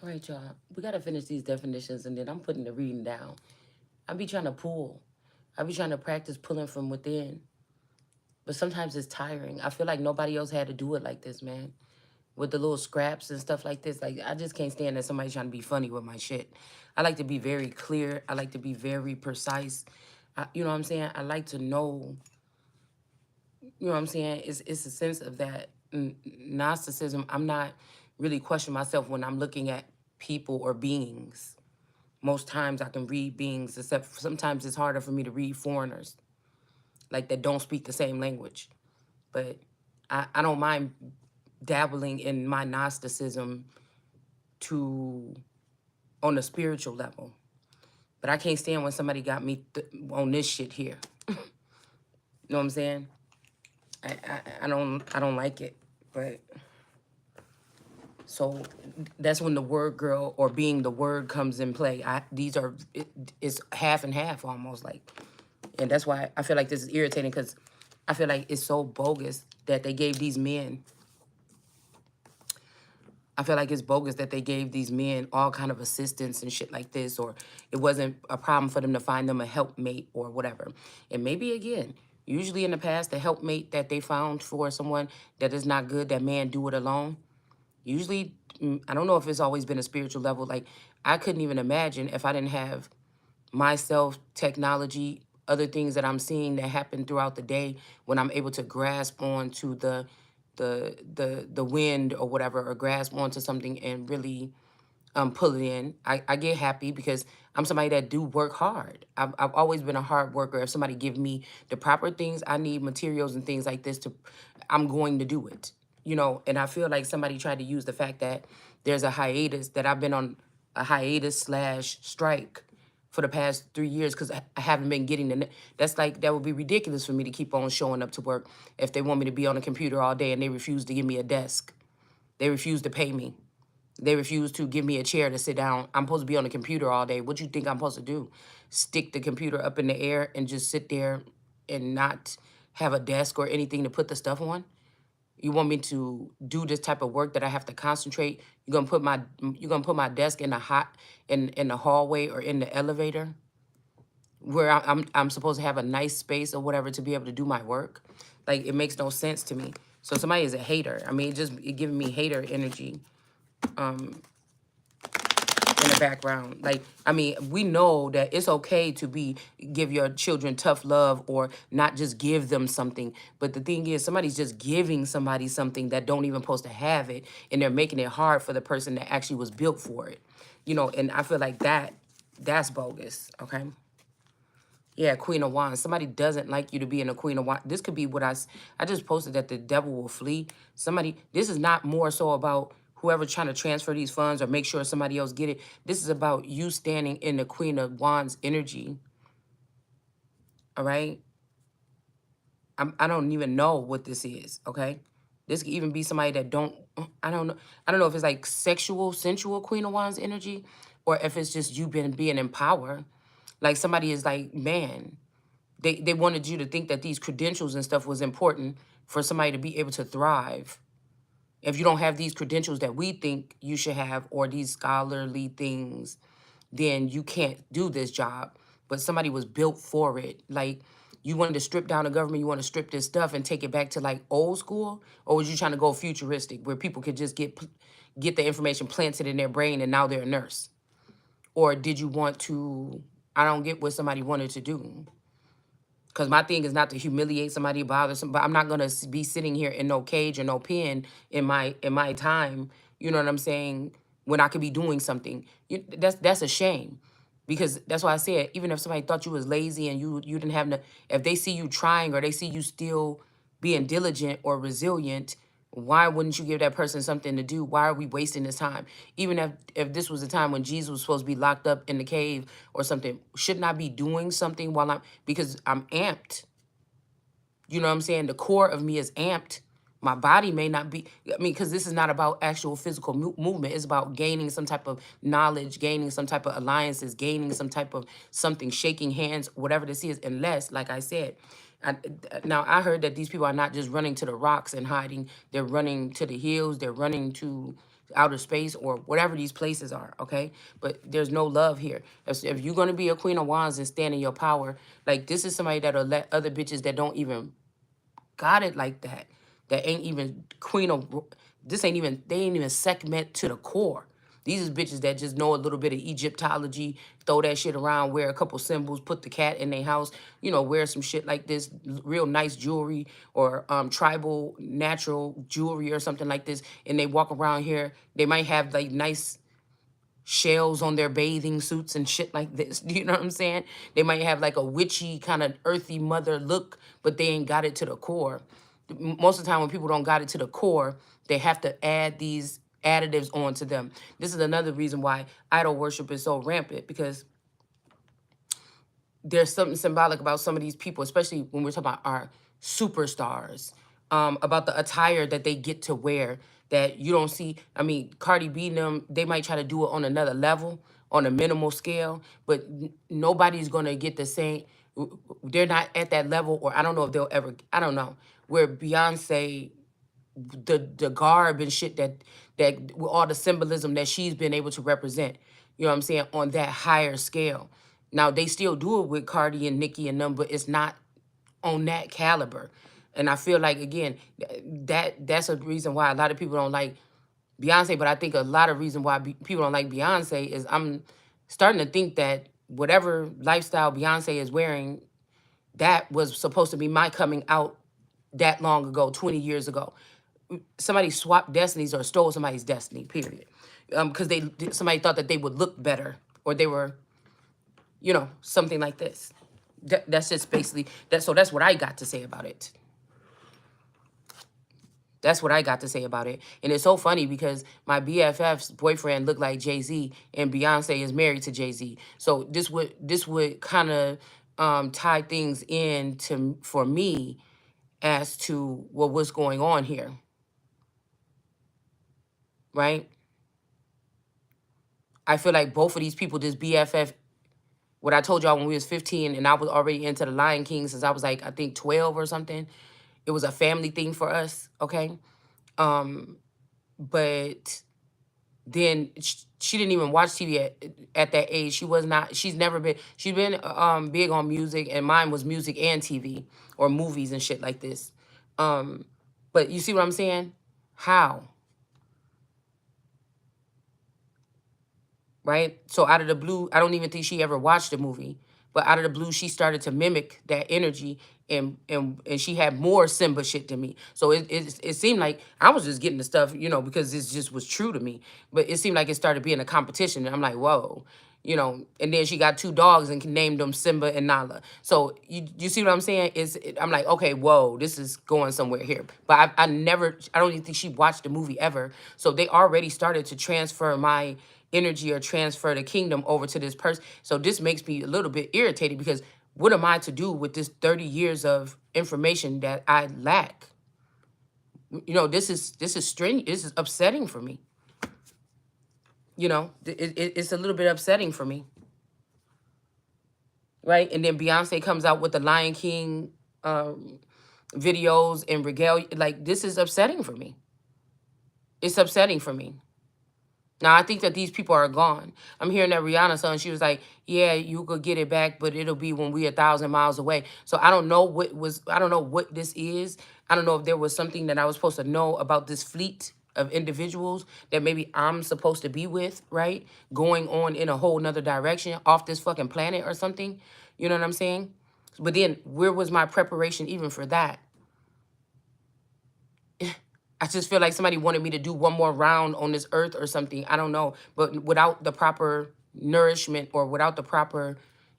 All right, y'all. We got to finish these definitions and then I'm putting the reading down. I be trying to pull. I be trying to practice pulling from within. But sometimes it's tiring. I feel like nobody else had to do it like this, man. With the little scraps and stuff like this. Like, I just can't stand that somebody's trying to be funny with my shit. I like to be very clear. I like to be very precise. You know what I'm saying? I like to know, you know what I'm saying? It's a sense of that Gnosticism. I'm not really questioning myself when I'm looking at people or beings. Most times I can read beings, except sometimes it's harder for me to read foreigners, like that don't speak the same language. But I don't mind dabbling in my Gnosticism to on a spiritual level. But I can't stand when somebody got me on this shit here. You know what I'm saying? I don't like it. But so that's when the word girl or being the word comes in play. It's half and half almost like. And that's why I feel like this is irritating because I feel like it's so bogus that they gave these men. I feel like it's bogus that they gave these men all kind of assistance and shit like this, or it wasn't a problem for them to find them a helpmate or whatever. And maybe again, usually in the past, the helpmate that they found for someone that is not good, that man do it alone. Usually, I don't know if it's always been a spiritual level. Like, I couldn't even imagine if I didn't have myself, technology, other things that I'm seeing that happen throughout the day when I'm able to grasp onto the wind or whatever, or grasp onto something and really pull it in. I get happy because I'm somebody that do work hard. I've always been a hard worker. If somebody give me the proper things I need, materials and things like this, I'm going to do it. You know, and I feel like somebody tried to use the fact that there's a hiatus, that I've been on a hiatus slash strike for the past 3 years because I haven't been getting that's like, that would be ridiculous for me to keep on showing up to work if they want me to be on a computer all day and they refuse to give me a desk. They refuse to pay me. They refuse to give me a chair to sit down. I'm supposed to be on the computer all day. What you think I'm supposed to do? Stick the computer up in the air and just sit there and not have a desk or anything to put the stuff on? You want me to do this type of work that I have to concentrate? You're gonna put my desk in the in the hallway or in the elevator where I'm supposed to have a nice space or whatever to be able to do my work? Like, it makes no sense to me. So somebody is a hater. I mean, it giving me hater energy in the background. Like, I mean, we know that it's okay to give your children tough love or not just give them something. But the thing is, somebody's just giving somebody something that don't even supposed to have it, and they're making it hard for the person that actually was built for it. You know, and I feel like that's bogus, okay? Yeah, Queen of Wands. Somebody doesn't like you to be in a Queen of Wands. This could be what I just posted, that the devil will flee. This is not more so about whoever trying to transfer these funds or make sure somebody else get it. This is about you standing in the Queen of Wands energy. All right? I don't even know what this is, okay? This could even be somebody that I don't know. I don't know if it's like sensual Queen of Wands energy, or if it's just you being in power. Like, somebody is like, man, they wanted you to think that these credentials and stuff was important for somebody to be able to thrive. If you don't have these credentials that we think you should have, or these scholarly things, then you can't do this job. But somebody was built for it. Like, you wanted to strip down the government, you want to strip this stuff and take it back to like old school? Or was you trying to go futuristic where people could just get the information planted in their brain and now they're a nurse? Or did you want to, I don't get what somebody wanted to do. Because my thing is not to humiliate somebody, bother somebody. But I'm not gonna be sitting here in no cage or no pen in my time. You know what I'm saying? When I could be doing something, that's a shame. Because that's why I said, even if somebody thought you was lazy and you didn't have no, if they see you trying or they see you still being diligent or resilient, why wouldn't you give that person something to do? Why are we wasting this time? Even if this was a time when Jesus was supposed to be locked up in the cave or something, shouldn't I be doing something because I'm amped? You know what I'm saying? The core of me is amped. My body may not be, I mean, because this is not about actual physical movement. It's about gaining some type of knowledge, gaining some type of alliances, gaining some type of something, shaking hands, whatever this is. Unless, like I said, now I heard that these people are not just running to the rocks and hiding. They're running to the hills. They're running to outer space or whatever these places are, okay? But there's no love here. If you're going to be a Queen of Wands and stand in your power, like this is somebody that'll let other bitches that don't even got it like that, that ain't even Queen of, this ain't even, they ain't even segment to the core. These is bitches that just know a little bit of Egyptology, throw that shit around, wear a couple symbols, put the cat in their house, you know, wear some shit like this, real nice jewelry or tribal natural jewelry or something like this. And they walk around here, they might have like nice shells on their bathing suits and shit like this. Do you know what I'm saying? They might have like a witchy kind of earthy mother look, but they ain't got it to the core. Most of the time when people don't got it to the core, they have to add these additives onto them. This is another reason why idol worship is so rampant, because there's something symbolic about some of these people, especially when we're talking about our superstars, about the attire that they get to wear that you don't see. I mean, Cardi B and them, they might try to do it on another level, on a minimal scale, but nobody's going to get the same. They're not at that level, or I don't know if they'll ever, I don't know, where Beyonce, the garb and shit that with all the symbolism that she's been able to represent, you know what I'm saying, on that higher scale. Now they still do it with Cardi and Nicki and them, but it's not on that caliber. And I feel like again, that's a reason why a lot of people don't like Beyonce. But I think a lot of reason why people don't like Beyonce is I'm starting to think that whatever lifestyle Beyonce is wearing, that was supposed to be my coming out that long ago, 20 years ago. Somebody swapped destinies or stole somebody's destiny, period. Because somebody thought that they would look better, or they were, you know, something like this. That's just basically that. So that's what I got to say about it. That's what I got to say about it. And it's so funny because my BFF's boyfriend looked like Jay-Z, and Beyonce is married to Jay-Z. So this would kind of tie things in to for me as to what's going on here, right? I feel like both of these people, this BFF, what I told y'all when we was 15 and I was already into the Lion King since I was like, I think 12 or something. It was a family thing for us, okay? But then she didn't even watch TV at that age. She's never been, she's been big on music, and mine was music and TV or movies and shit like this. But you see what I'm saying? How? Right? So out of the blue, I don't even think she ever watched the movie, but out of the blue, she started to mimic that energy, and she had more Simba shit than me. So it seemed like I was just getting the stuff, you know, because this just was true to me. But it seemed like it started being a competition, and I'm like, whoa, you know. And then she got 2 dogs and named them Simba and Nala. So you see what I'm saying? I'm like, okay, whoa, this is going somewhere here. But I don't even think she watched the movie ever. So they already started to transfer my energy or transfer the kingdom over to this person. So this makes me a little bit irritated, because what am I to do with this 30 years of information that I lack? You know, this is strange. This is upsetting for me. You know, it's a little bit upsetting for me. Right? And then Beyonce comes out with the Lion King videos and regalia. Like, this is upsetting for me. It's upsetting for me. Now, I think that these people are gone. I'm hearing that Rihanna song. She was like, yeah, you could get it back, but it'll be when we're 1,000 miles away. So I don't know I don't know what this is. I don't know if there was something that I was supposed to know about this fleet of individuals that maybe I'm supposed to be with, right? Going on in a whole nother direction off this fucking planet or something. You know what I'm saying? But then where was my preparation even for that? I just feel like somebody wanted me to do one more round on this earth or something. I don't know. But without the proper nourishment or without the proper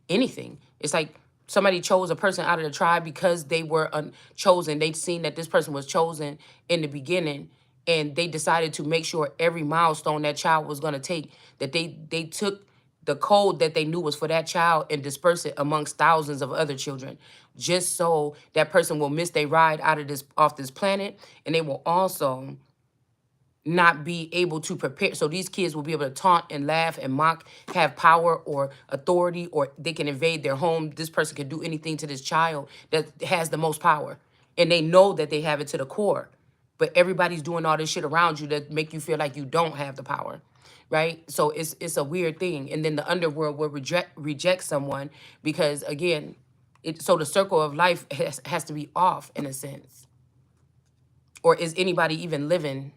anything. It's like somebody chose a person out of the tribe because they were chosen. They'd seen that this person was chosen in the beginning, and they decided to make sure every milestone that child was going to take, that they took the code that they knew was for that child and disperse it amongst thousands of other children, just so that person will miss their ride out of off this planet, and they will also not be able to prepare. So these kids will be able to taunt and laugh and mock, have power or authority, or they can invade their home. This person can do anything to this child that has the most power, and they know that they have it to the core. but everybody's doing all this shit around you that make you feel like you don't have the power, right? So it's a weird thing. And then the underworld will reject someone because, again, so the circle of life has to be off in a sense. Or is anybody even living?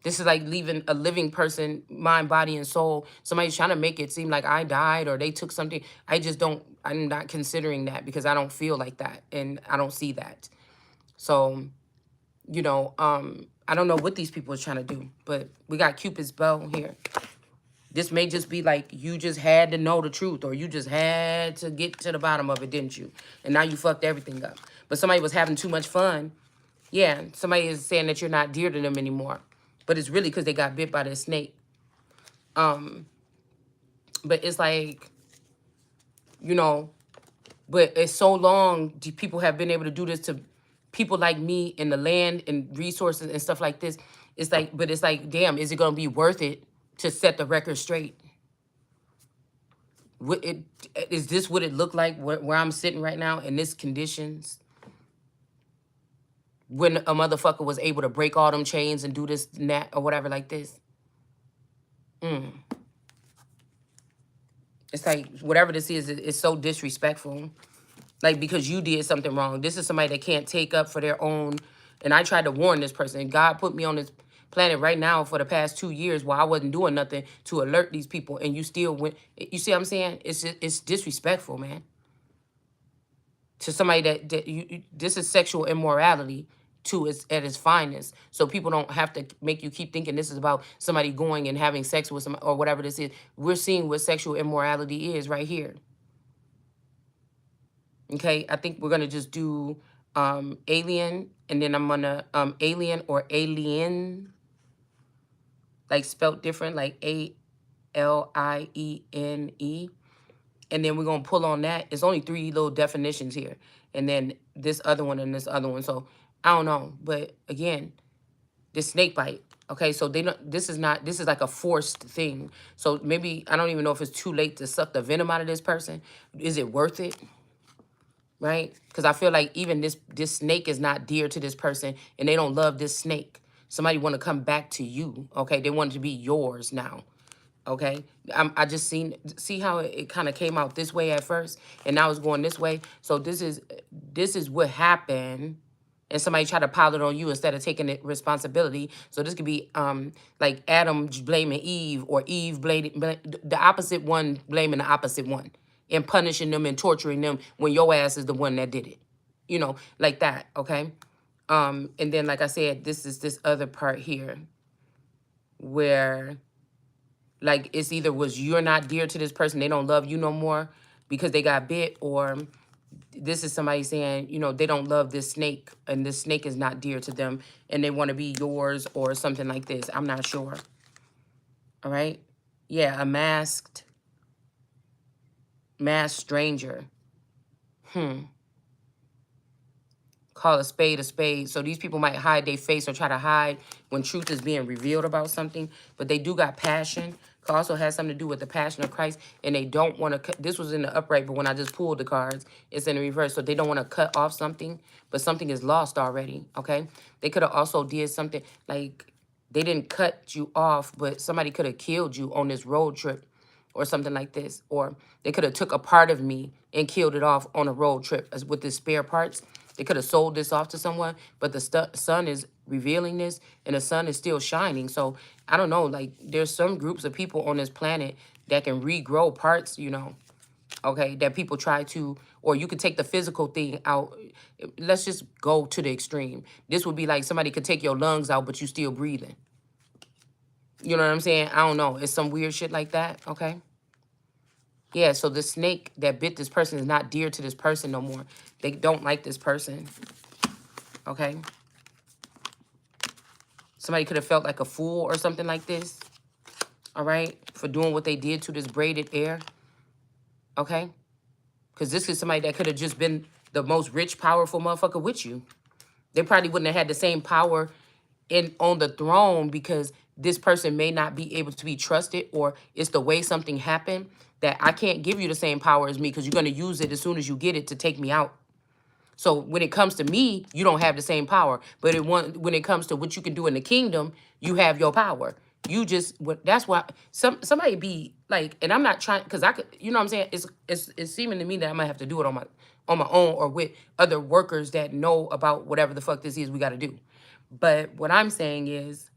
This is like leaving a living person, mind, body, and soul. Somebody's trying to make it seem like I died or they took something. I just don't, I'm not considering that because I don't feel like that and I don't see that. So, you know, I don't know what these people are trying to do, but we got Cupid's bow here. This may just be like you just had to know the truth or you just had to get to the bottom of it, didn't you? And now you fucked everything up. But somebody was having too much fun. Yeah, somebody is saying that you're not dear to them anymore. But it's really because they got bit by the snake. But it's like, you know, but it's so long people have been able to do this to people like me in the land and resources and stuff like this. It's like, but it's like, damn, is it going to be worth it to set the record straight? Is this what it looked like where I'm sitting right now in this conditions? When a motherfucker was able to break all them chains and do this and that or whatever like this. It's like, whatever this is, it's so disrespectful. Like, because you did something wrong. This is somebody that can't take up for their own. And I tried to warn this person. God put me on this planet right now for the past 2 years while I wasn't doing nothing to alert these people. And you still went. You see what I'm saying? It's disrespectful, man. To somebody that this is sexual immorality at its finest. So people don't have to make you keep thinking this is about somebody going and having sex with somebody or whatever this is. We're seeing what sexual immorality is right here. Okay, I think we're gonna just do alien, and then I'm gonna alien or alien, like spelt different, like ALIENE. And then we're gonna pull on that. It's only 3 little definitions here, and then this other one and this other one. So I don't know, but again, this snake bite. Okay, so they don't. This is like a forced thing. So maybe I don't even know if it's too late to suck the venom out of this person. Is it worth it? Right? Because I feel like even this snake is not dear to this person, and they don't love this snake. Somebody want to come back to you. Okay, they want it to be yours now. Okay, I just see how it kind of came out this way at first, and now it's going this way. So this is what happened, and somebody try to pile it on you instead of taking it responsibility. So this could be like Adam blaming Eve, or Eve blaming the opposite one, blaming the opposite one, and punishing them and torturing them when your ass is the one that did it. You know, like that. Okay, and then like I said, this is this other part here where, like, it's either was you're not dear to this person, they don't love you no more because they got bit, or this is somebody saying, you know, they don't love this snake and this snake is not dear to them and they want to be yours or something like this. I'm not sure. All right. Yeah, a masked stranger. Call a spade a spade. So these people might hide their face or try to hide when truth is being revealed about something, but they do got passion. Also has something to do with the passion of Christ, and they don't want to. This was in the upright, but when I just pulled the cards, it's in the reverse. So they don't want to cut off something, but something is lost already. Okay, they could have also did something like they didn't cut you off, but somebody could have killed you on this road trip, or something like this, or they could have took a part of me and killed it off on a road trip with the spare parts. They could have sold this off to someone, but the sun is revealing this, and the sun is still shining. So I don't know, like there's some groups of people on this planet that can regrow parts, you know, okay, that people try to, or you could take the physical thing out. Let's just go to the extreme. This would be like somebody could take your lungs out, but you still breathing. You know what I'm saying? I don't know. It's some weird shit like that, okay? Yeah, so the snake that bit this person is not dear to this person no more. They don't like this person, okay? Somebody could have felt like a fool or something like this, all right, for doing what they did to this braided hair, okay? Because this is somebody that could have just been the most rich, powerful motherfucker with you. They probably wouldn't have had the same power on the throne because this person may not be able to be trusted, or it's the way something happened that I can't give you the same power as me because you're going to use it as soon as you get it to take me out. So when it comes to me, you don't have the same power. But when it comes to what you can do in the kingdom, you have your power. You just that's why somebody be like, and I'm not trying because I could, you know what I'm saying? It's seeming to me that I might have to do it on my own or with other workers that know about whatever the fuck this is we got to do. But what I'm saying is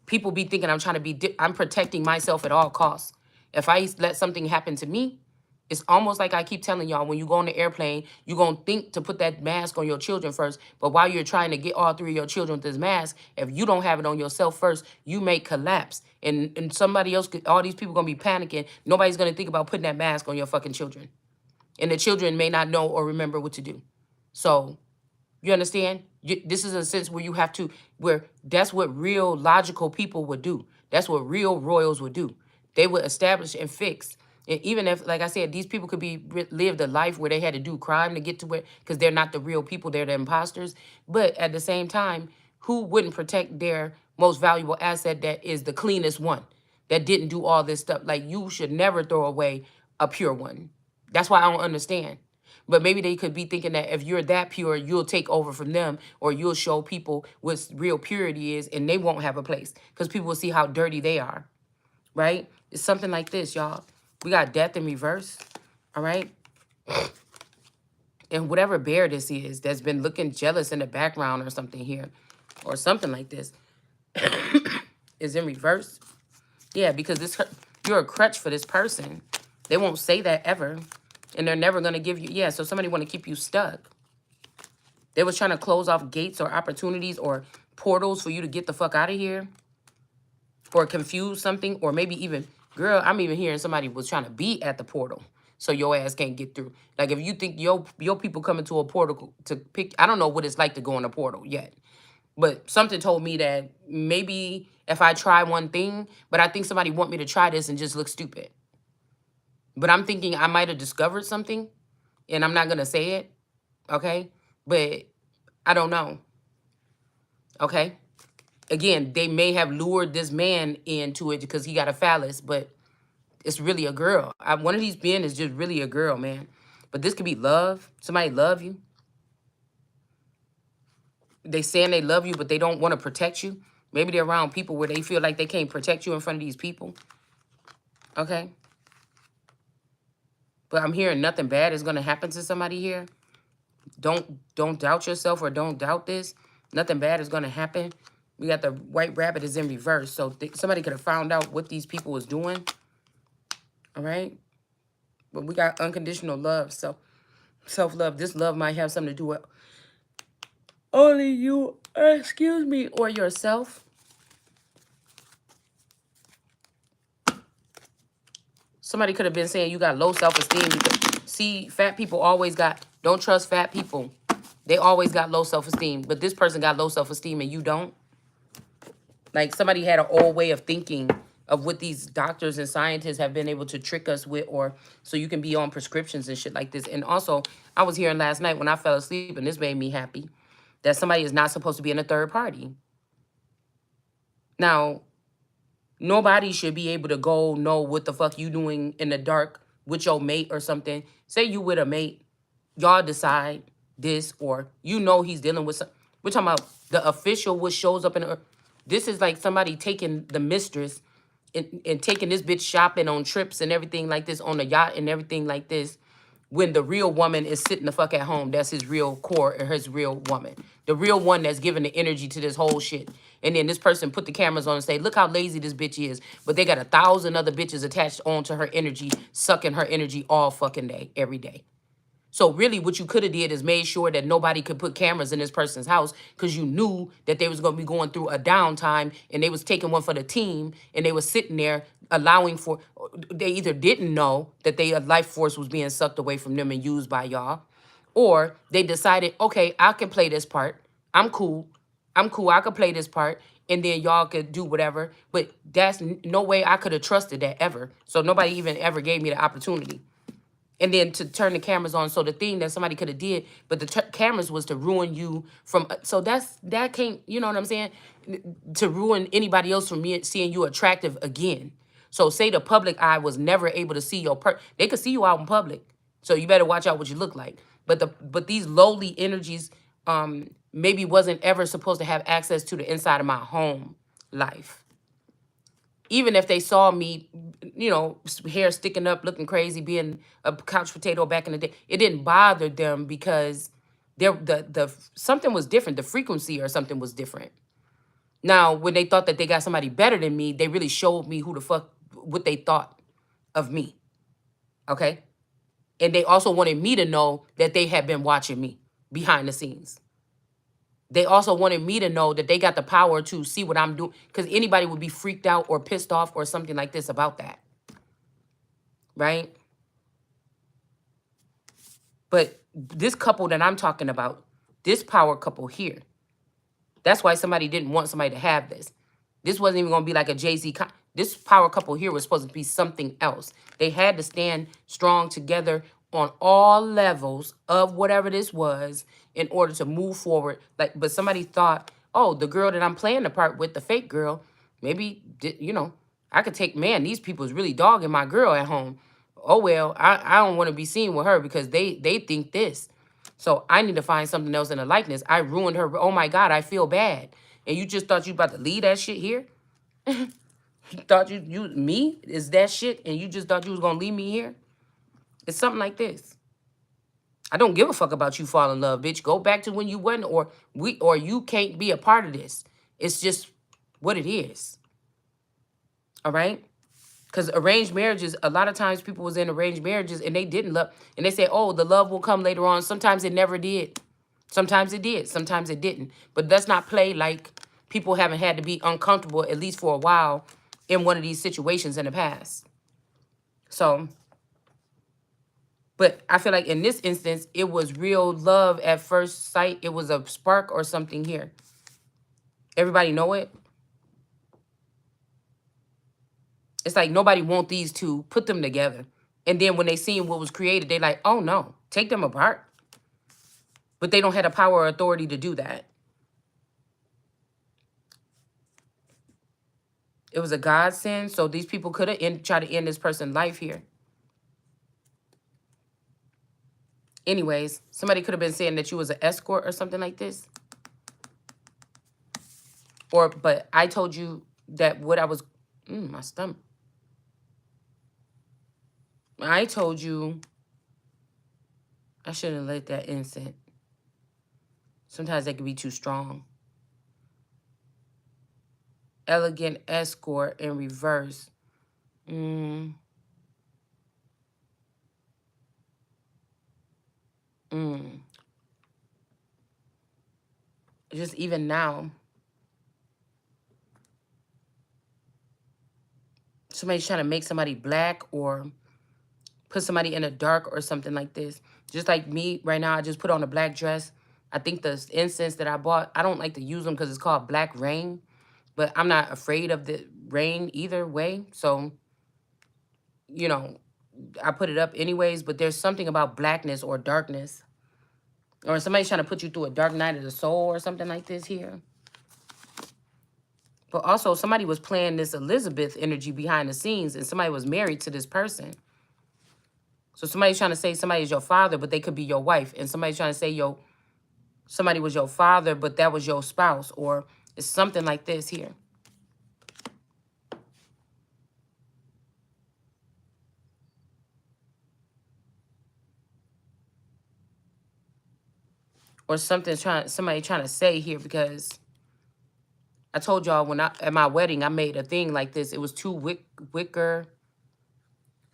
people be thinking I'm trying to I'm protecting myself at all costs. If I let something happen to me, it's almost like I keep telling y'all, when you go on the airplane, you're going to think to put that mask on your children first. But while you're trying to get all three of your children with this mask, if you don't have it on yourself first, you may collapse. And somebody else, all these people going to be panicking. Nobody's going to think about putting that mask on your fucking children. And the children may not know or remember what to do. So you understand? This is a sense where you have to, where that's what real logical people would do. That's what real royals would do. They would establish and fix. And even if, like I said, these people could be lived a life where they had to do crime to get to where, because they're not the real people, they're the imposters. But at the same time, who wouldn't protect their most valuable asset that is the cleanest one, that didn't do all this stuff? Like, you should never throw away a pure one. That's why I don't understand. But maybe they could be thinking that if you're that pure, you'll take over from them, or you'll show people what real purity is, and they won't have a place because people will see how dirty they are, right? It's something like this, y'all. We got death in reverse, all right? And whatever bear this is that's been looking jealous in the background or something here, or something like this, is in reverse. Yeah, because you're a crutch for this person. They won't say that ever. And they're never going to give you, yeah, so somebody want to keep you stuck. They was trying to close off gates or opportunities or portals for you to get the fuck out of here. Or confuse something. Or maybe even, girl, I'm even hearing somebody was trying to be at the portal so your ass can't get through. Like, if you think your people coming to a portal to pick, I don't know what it's like to go in a portal yet. But something told me that maybe if I try one thing, but I think somebody want me to try this and just look stupid. But I'm thinking I might have discovered something, and I'm not going to say it, okay? But I don't know, okay? Again, they may have lured this man into it because he got a phallus, but it's really a girl. One of these men is just really a girl, man. But this could be love. Somebody love you. They saying they love you, but they don't want to protect you. Maybe they're around people where they feel like they can't protect you in front of these people, okay? But I'm hearing nothing bad is going to happen to somebody here. Don't doubt yourself, or don't doubt this. Nothing bad is going to happen. We got the white rabbit is in reverse. So somebody could have found out what these people was doing. All right. But we got unconditional love. So self-love. This love might have something to do with only you, excuse me, or yourself. Somebody could have been saying you got low self-esteem because, see, fat people always don't trust fat people. They always got low self-esteem. But this person got low self-esteem and you don't. Like, somebody had an old way of thinking of what these doctors and scientists have been able to trick us with, or so you can be on prescriptions and shit like this. And also, I was hearing last night when I fell asleep, and this made me happy, that somebody is not supposed to be in a third party. Now, nobody should be able to go know what the fuck you doing in the dark with your mate or something. Say you with a mate, y'all decide this, or you know he's dealing with some. We're talking about the official, what shows up in this is like somebody taking the mistress and taking this bitch shopping on trips and everything like this, on the yacht and everything like this, when the real woman is sitting the fuck at home. That's his real core, or his real woman. The real one that's giving the energy to this whole shit. And then this person put the cameras on and say, look how lazy this bitch is. But they got 1,000 other bitches attached onto her energy, sucking her energy all fucking day, every day. So really what you could have did is made sure that nobody could put cameras in this person's house, because you knew that they was going to be going through a downtime, and they was taking one for the team, and they was sitting there allowing for, they either didn't know that their life force was being sucked away from them and used by y'all, or they decided, okay, I can play this part. I'm cool. I could play this part, and then y'all could do whatever. But that's no way I could have trusted that ever. So nobody even ever gave me the opportunity. And then to turn the cameras on. So the thing that somebody could have did, but the cameras was to ruin you from, so that can't, you know what I'm saying? To ruin anybody else from seeing you attractive again. So say the public eye was never able to see your they could see you out in public. So you better watch out what you look like. But these lowly energies maybe wasn't ever supposed to have access to the inside of my home life. Even if they saw me, hair sticking up, looking crazy, being a couch potato back in the day, it didn't bother them because the something was different. The frequency or something was different. Now, when they thought that they got somebody better than me, they really showed me who the fuck, what they thought of me. Okay? And they also wanted me to know that they had been watching me behind the scenes. They also wanted me to know that they got the power to see what I'm doing, because anybody would be freaked out or pissed off or something like this about that. Right? But this couple that I'm talking about, this power couple here, that's why somebody didn't want somebody to have this. This wasn't even going to be like a Jay-Z. This power couple here was supposed to be something else. They had to stand strong together on all levels of whatever this was in order to move forward. But somebody thought, oh, the girl that I'm playing the part with, the fake girl, maybe, I could take, man, these people is really dogging my girl at home. Oh, well, I don't want to be seen with her because they think this. So I need to find something else in the likeness. I ruined her. Oh, my God, I feel bad. And you just thought you about to leave that shit here? You thought me is that shit, and you just thought you was going to leave me here? It's something like this. I don't give a fuck about you fall in love, bitch. Go back to when you wasn't, or you can't be a part of this. It's just what it is. All right? Because arranged marriages, a lot of times people was in arranged marriages and they didn't love, and they say, oh, the love will come later on. Sometimes it never did. Sometimes it did. Sometimes it didn't. But let's not play like people haven't had to be uncomfortable, at least for a while, in one of these situations in the past. So, but I feel like in this instance, it was real love at first sight. It was a spark or something here. Everybody know it? It's like nobody want these two, put them together. And then when they seen what was created, they like, oh no, take them apart. But they don't have the power or authority to do that. It was a godsend, so these people could have tried to end this person's life here. Anyways, somebody could have been saying that you was an escort or something like this. But I told you that what I was, my stomach. I told you I shouldn't have let that incense. Sometimes they can be too strong. Elegant escort in reverse. Just even now, somebody's trying to make somebody black or put somebody in a dark or something like this. Just like me right now, I just put on a black dress. I think the incense that I bought, I don't like to use them because it's called black rain. But I'm not afraid of the rain either way. So, I put it up anyways. But there's something about blackness or darkness. Or somebody's trying to put you through a dark night of the soul or something like this here. But also, somebody was playing this Elizabeth energy behind the scenes. And somebody was married to this person. So somebody's trying to say somebody is your father, but they could be your wife. And somebody's trying to say somebody was your father, but that was your spouse. Or it's something like this here. Or somebody trying to say here, because I told y'all at my wedding, I made a thing like this. It was two wicker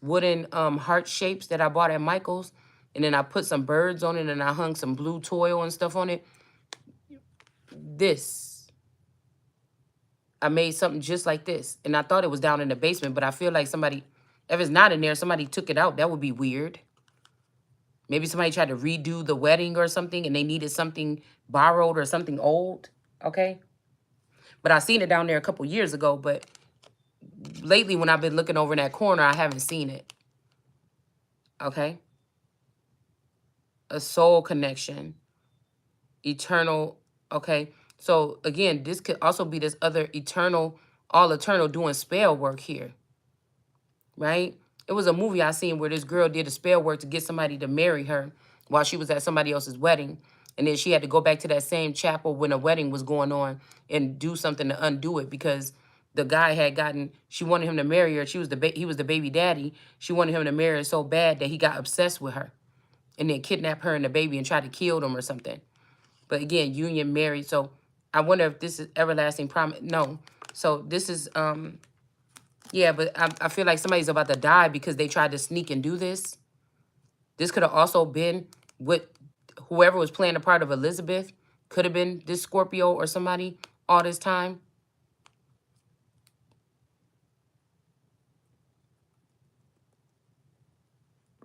wooden heart shapes that I bought at Michael's. And then I put some birds on it and I hung some blue toil and stuff on it. I made something just like this. And I thought it was down in the basement, but I feel like somebody, if it's not in there, somebody took it out. That would be weird. Maybe somebody tried to redo the wedding or something and they needed something borrowed or something old. Okay? But I seen it down there a couple years ago, but lately when I've been looking over in that corner, I haven't seen it. Okay? A soul connection. Eternal. Okay? So, again, this could also be this other all eternal doing spell work here. Right? It was a movie I seen where this girl did a spell work to get somebody to marry her. while she was at somebody else's wedding. And then she had to go back to that same chapel when a wedding was going on and do something to undo it because the guy had gotten, she wanted him to marry her. She was he was the baby daddy. She wanted him to marry her so bad that he got obsessed with her and then kidnapped her and the baby and tried to kill them or something. But again, union married. So I wonder if this is everlasting promise. No. So this is, yeah, but I feel like somebody's about to die because they tried to sneak and do this. This could have also been what whoever was playing the part of Elizabeth could have been this Scorpio or somebody all this time.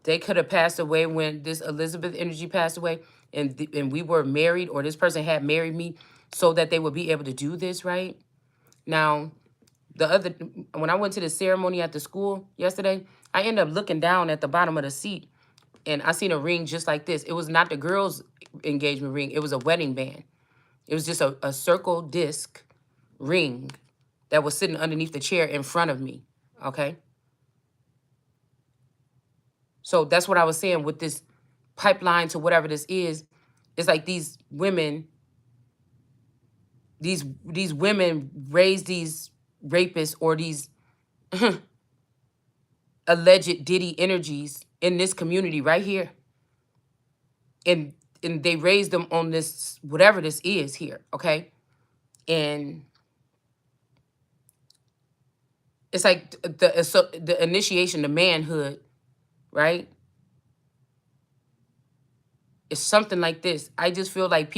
They could have passed away when this Elizabeth energy passed away and we were married, or this person had married me so that they would be able to do this, right? Now, when I went to the ceremony at the school yesterday, I ended up looking down at the bottom of the seat and I seen a ring just like this. It was not the girl's engagement ring. It was a wedding band. It was just a circle disc ring that was sitting underneath the chair in front of me, okay? So that's what I was saying with this pipeline to whatever this is. It's like these women raise these rapists or these alleged Diddy energies in this community right here. And they raise them on this, whatever this is here, okay? And it's like the initiation, the manhood, right? It's something like this. I just feel like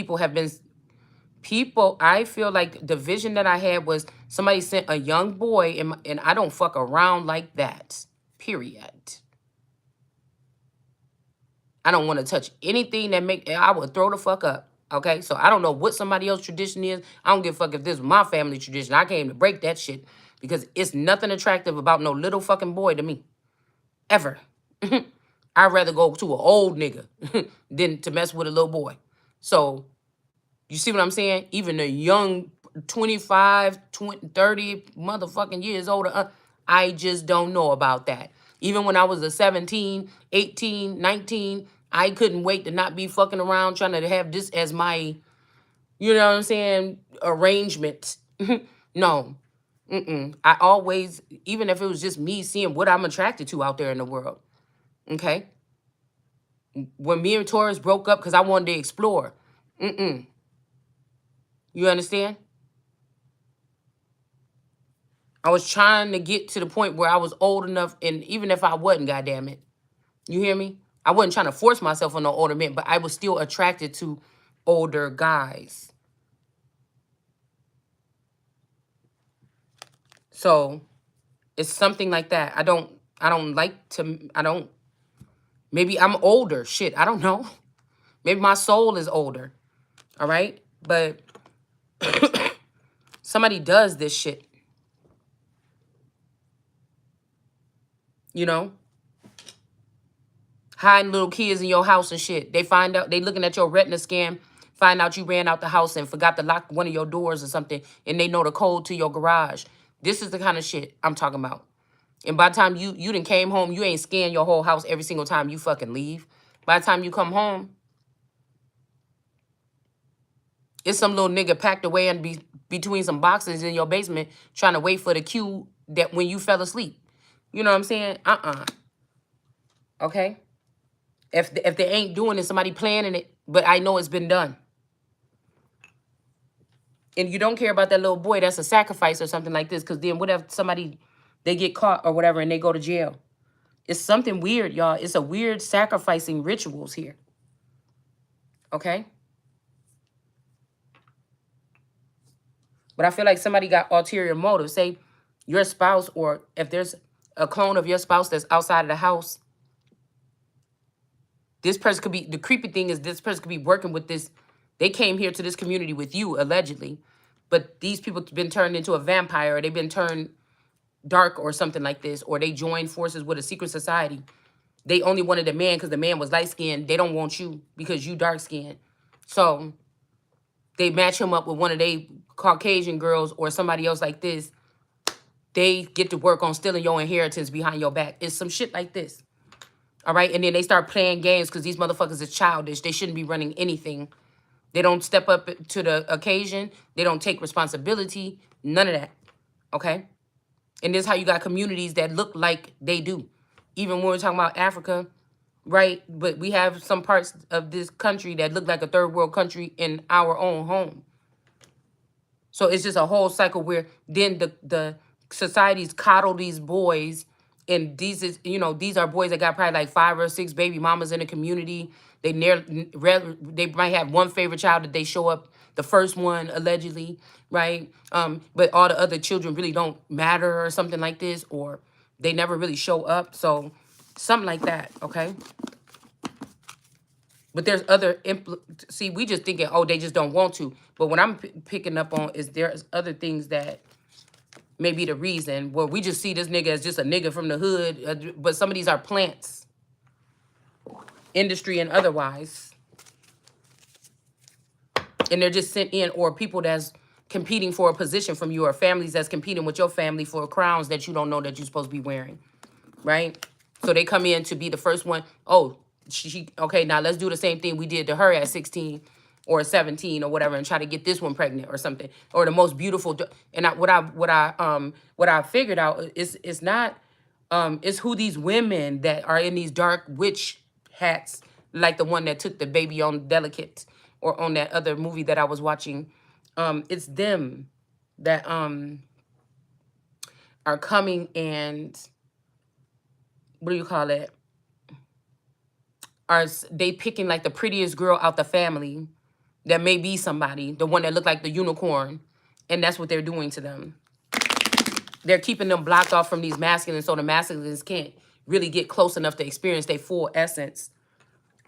I feel like the vision that I had was somebody sent a young boy, and I don't fuck around like that, period. I don't want to touch anything that I would throw the fuck up, okay? So I don't know what somebody else's tradition is. I don't give a fuck if this was my family tradition. I came to break that shit because it's nothing attractive about no little fucking boy to me, ever. I'd rather go to an old nigga than to mess with a little boy. So you see what I'm saying? Even a young 25, 20, 30 motherfucking years older, I just don't know about that. Even when I was a 17, 18, 19, I couldn't wait to not be fucking around trying to have this as my, you know what I'm saying, arrangement. No. I always, even if it was just me seeing what I'm attracted to out there in the world, okay? When me and Taurus broke up because I wanted to explore, you understand? I was trying to get to the point where I was old enough, and even if I wasn't, goddamn it, you hear me? I wasn't trying to force myself on no older men, but I was still attracted to older guys. So it's something like that. Maybe I'm older. Shit, I don't know. Maybe my soul is older. All right? But somebody does this shit. You know? Hiding little kids in your house and shit. They find out, they looking at your retina scan, find out you ran out the house and forgot to lock one of your doors or something, and they know the code to your garage. This is the kind of shit I'm talking about. And by the time you done came home, you ain't scanned your whole house every single time you fucking leave. By the time you come home, it's some little nigga packed away and between some boxes in your basement trying to wait for the cue that when you fell asleep. You know what I'm saying? Okay? If they ain't doing it, somebody planning it, but I know it's been done. And you don't care about that little boy, that's a sacrifice or something like this, because then what if they get caught or whatever and they go to jail? It's something weird, y'all. It's a weird sacrificing rituals here. Okay? But I feel like somebody got ulterior motives. Say your spouse, or if there's a clone of your spouse that's outside of the house, this person could be, the creepy thing is this person could be working with this. They came here to this community with you, allegedly. But these people have been turned into a vampire, or they've been turned dark or something like this, or they joined forces with a secret society. They only wanted a man because the man was light-skinned. They don't want you because you dark-skinned. So they match him up with one of they Caucasian girls or somebody else like this. They get to work on stealing your inheritance behind your back. It's some shit like this. All right. And then they start playing games because these motherfuckers is childish. They shouldn't be running anything. They don't step up to the occasion. They don't take responsibility. None of that. Okay. And this is how you got communities that look like they do. Even when we're talking about Africa, right? But we have some parts of this country that look like a third world country in our own home. So it's just a whole cycle where then the societies coddle these boys, and these is, you know, these are boys that got probably like 5 or 6 baby mamas in the community. They might have one favorite child that they show up, the first one allegedly, right? But all the other children really don't matter or something like this, or they never really show up. So something like that, okay? But there's other, see, we just thinking, oh, they just don't want to. But what I'm picking up on is there's other things that may be the reason. Well, we just see this nigga as just a nigga from the hood. But some of these are plants, industry and otherwise. And they're just sent in, or people that's competing for a position from you, or families that's competing with your family for crowns that you don't know that you're supposed to be wearing, right? So they come in to be the first one. Oh, okay, now let's do the same thing we did to her at 16 or 17 or whatever, and try to get this one pregnant or something, or the most beautiful. And what I figured out is it's not it's who these women that are in these dark witch hats, like the one that took the baby on Delicate, or on that other movie that I was watching. It's them that are coming and, what do you call it? Are they picking like the prettiest girl out the family that may be somebody, the one that looked like the unicorn, and that's what they're doing to them. They're keeping them blocked off from these masculines, so the masculines can't really get close enough to experience their full essence.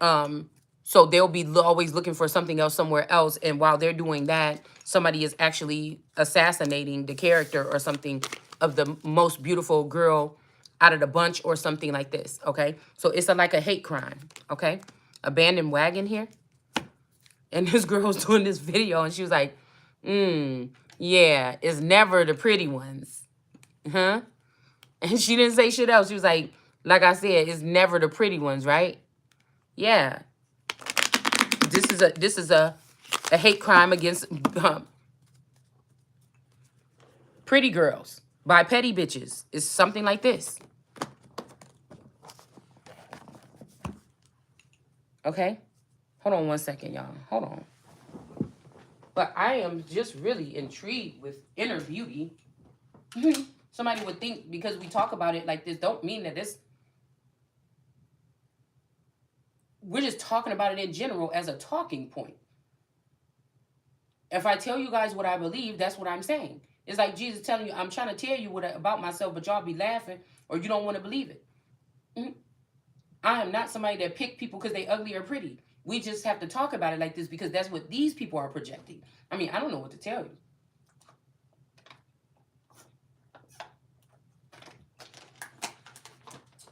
So they'll be always looking for something else somewhere else, and while they're doing that, somebody is actually assassinating the character or something of the most beautiful girl out of the bunch, or something like this, okay? So it's like a hate crime, okay? Abandoned wagon here. And this girl was doing this video, and she was like, yeah, it's never the pretty ones. Huh? And she didn't say shit else. She was like I said, it's never the pretty ones, right? Yeah. This is a hate crime against pretty girls by petty bitches. It's something like this. Okay? Hold on one second, y'all. Hold on. But I am just really intrigued with inner beauty. Somebody would think because we talk about it like this, don't mean that this... We're just talking about it in general as a talking point. If I tell you guys what I believe, that's what I'm saying. It's like Jesus telling you, I'm trying to tell you about myself, but y'all be laughing, or you don't want to believe it. I am not somebody that pick people because they ugly or pretty. We just have to talk about it like this because that's what these people are projecting. I mean, I don't know what to tell you.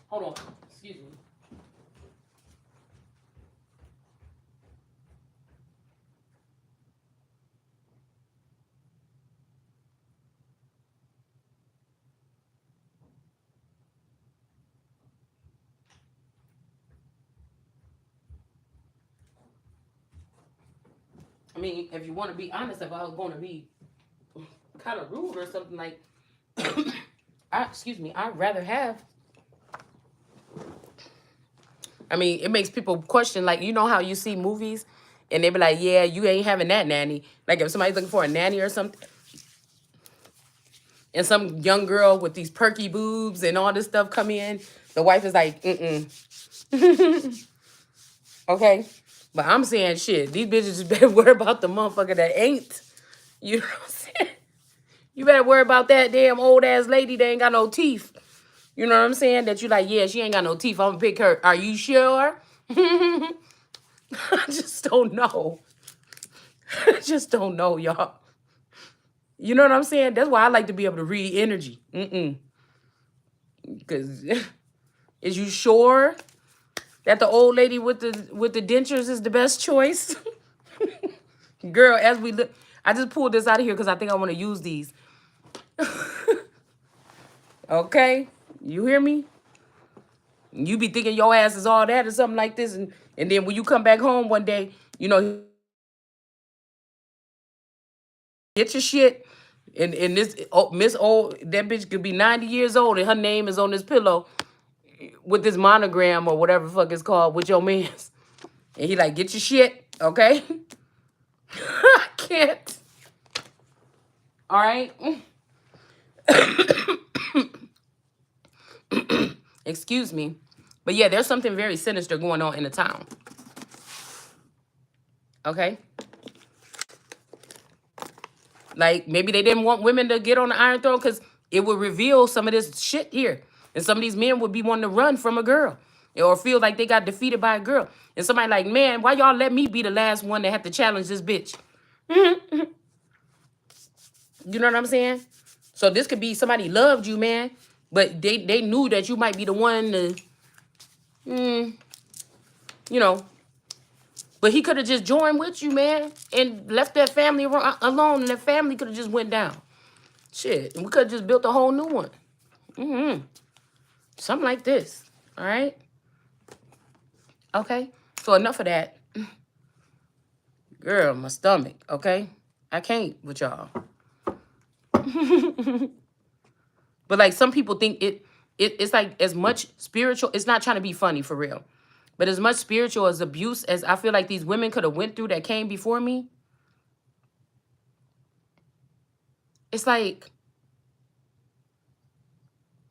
Hold on. Excuse me. I mean, if you want to be honest, if I was going to be kind of rude or something, like, I'd rather have. I mean, it makes people question, like, you know how you see movies and they be like, yeah, you ain't having that nanny. Like if somebody's looking for a nanny or something, and some young girl with these perky boobs and all this stuff come in, the wife is like, okay? But I'm saying, shit, these bitches just better worry about the motherfucker that ain't. You know what I'm saying? You better worry about that damn old-ass lady that ain't got no teeth. You know what I'm saying? That you like, yeah, she ain't got no teeth. I'm gonna pick her. Are you sure? I just don't know. I just don't know, y'all. You know what I'm saying? That's why I like to be able to read energy. Because is you sure that the old lady with the dentures is the best choice? Girl, as we look, I just pulled this out of here because I think I want to use these. Okay? You hear me? You be thinking your ass is all that or something like this, and then when you come back home one day, you know, get your shit. And this Miss Old, that bitch could be 90 years old and her name is on this pillow with this monogram or whatever the fuck it's called with your man's. And he like, get your shit, okay? I can't. All right. Excuse me. But yeah, there's something very sinister going on in the town. Okay? Like, maybe they didn't want women to get on the Iron Throne because it would reveal some of this shit here. And some of these men would be wanting to run from a girl or feel like they got defeated by a girl. And somebody like, man, why y'all let me be the last one that had to challenge this bitch? You know what I'm saying? So this could be somebody loved you, man, but they knew that you might be the one to, you know. But he could have just joined with you, man, and left that family alone, and that family could have just went down. Shit, and we could have just built a whole new one. Something like this, all right? Okay, so enough of that. Girl, my stomach, okay? I can't with y'all. But like some people think it's like as much spiritual, it's not trying to be funny for real. But as much spiritual as abuse as I feel like these women could have went through that came before me, it's like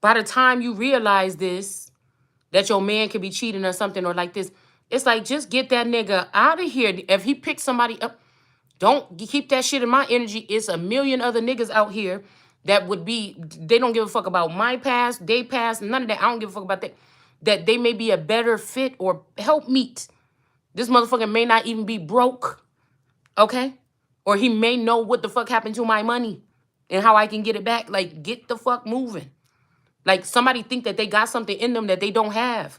by the time you realize this, that your man could be cheating or something or like this, it's like just get that nigga out of here. If he picks somebody up, don't keep that shit in my energy. It's a million other niggas out here that would be, they don't give a fuck about my past, they past, none of that. I don't give a fuck about that. That they may be a better fit or help meet. This motherfucker may not even be broke, okay? Or he may know what the fuck happened to my money and how I can get it back. Like, get the fuck moving. Like, somebody think that they got something in them that they don't have.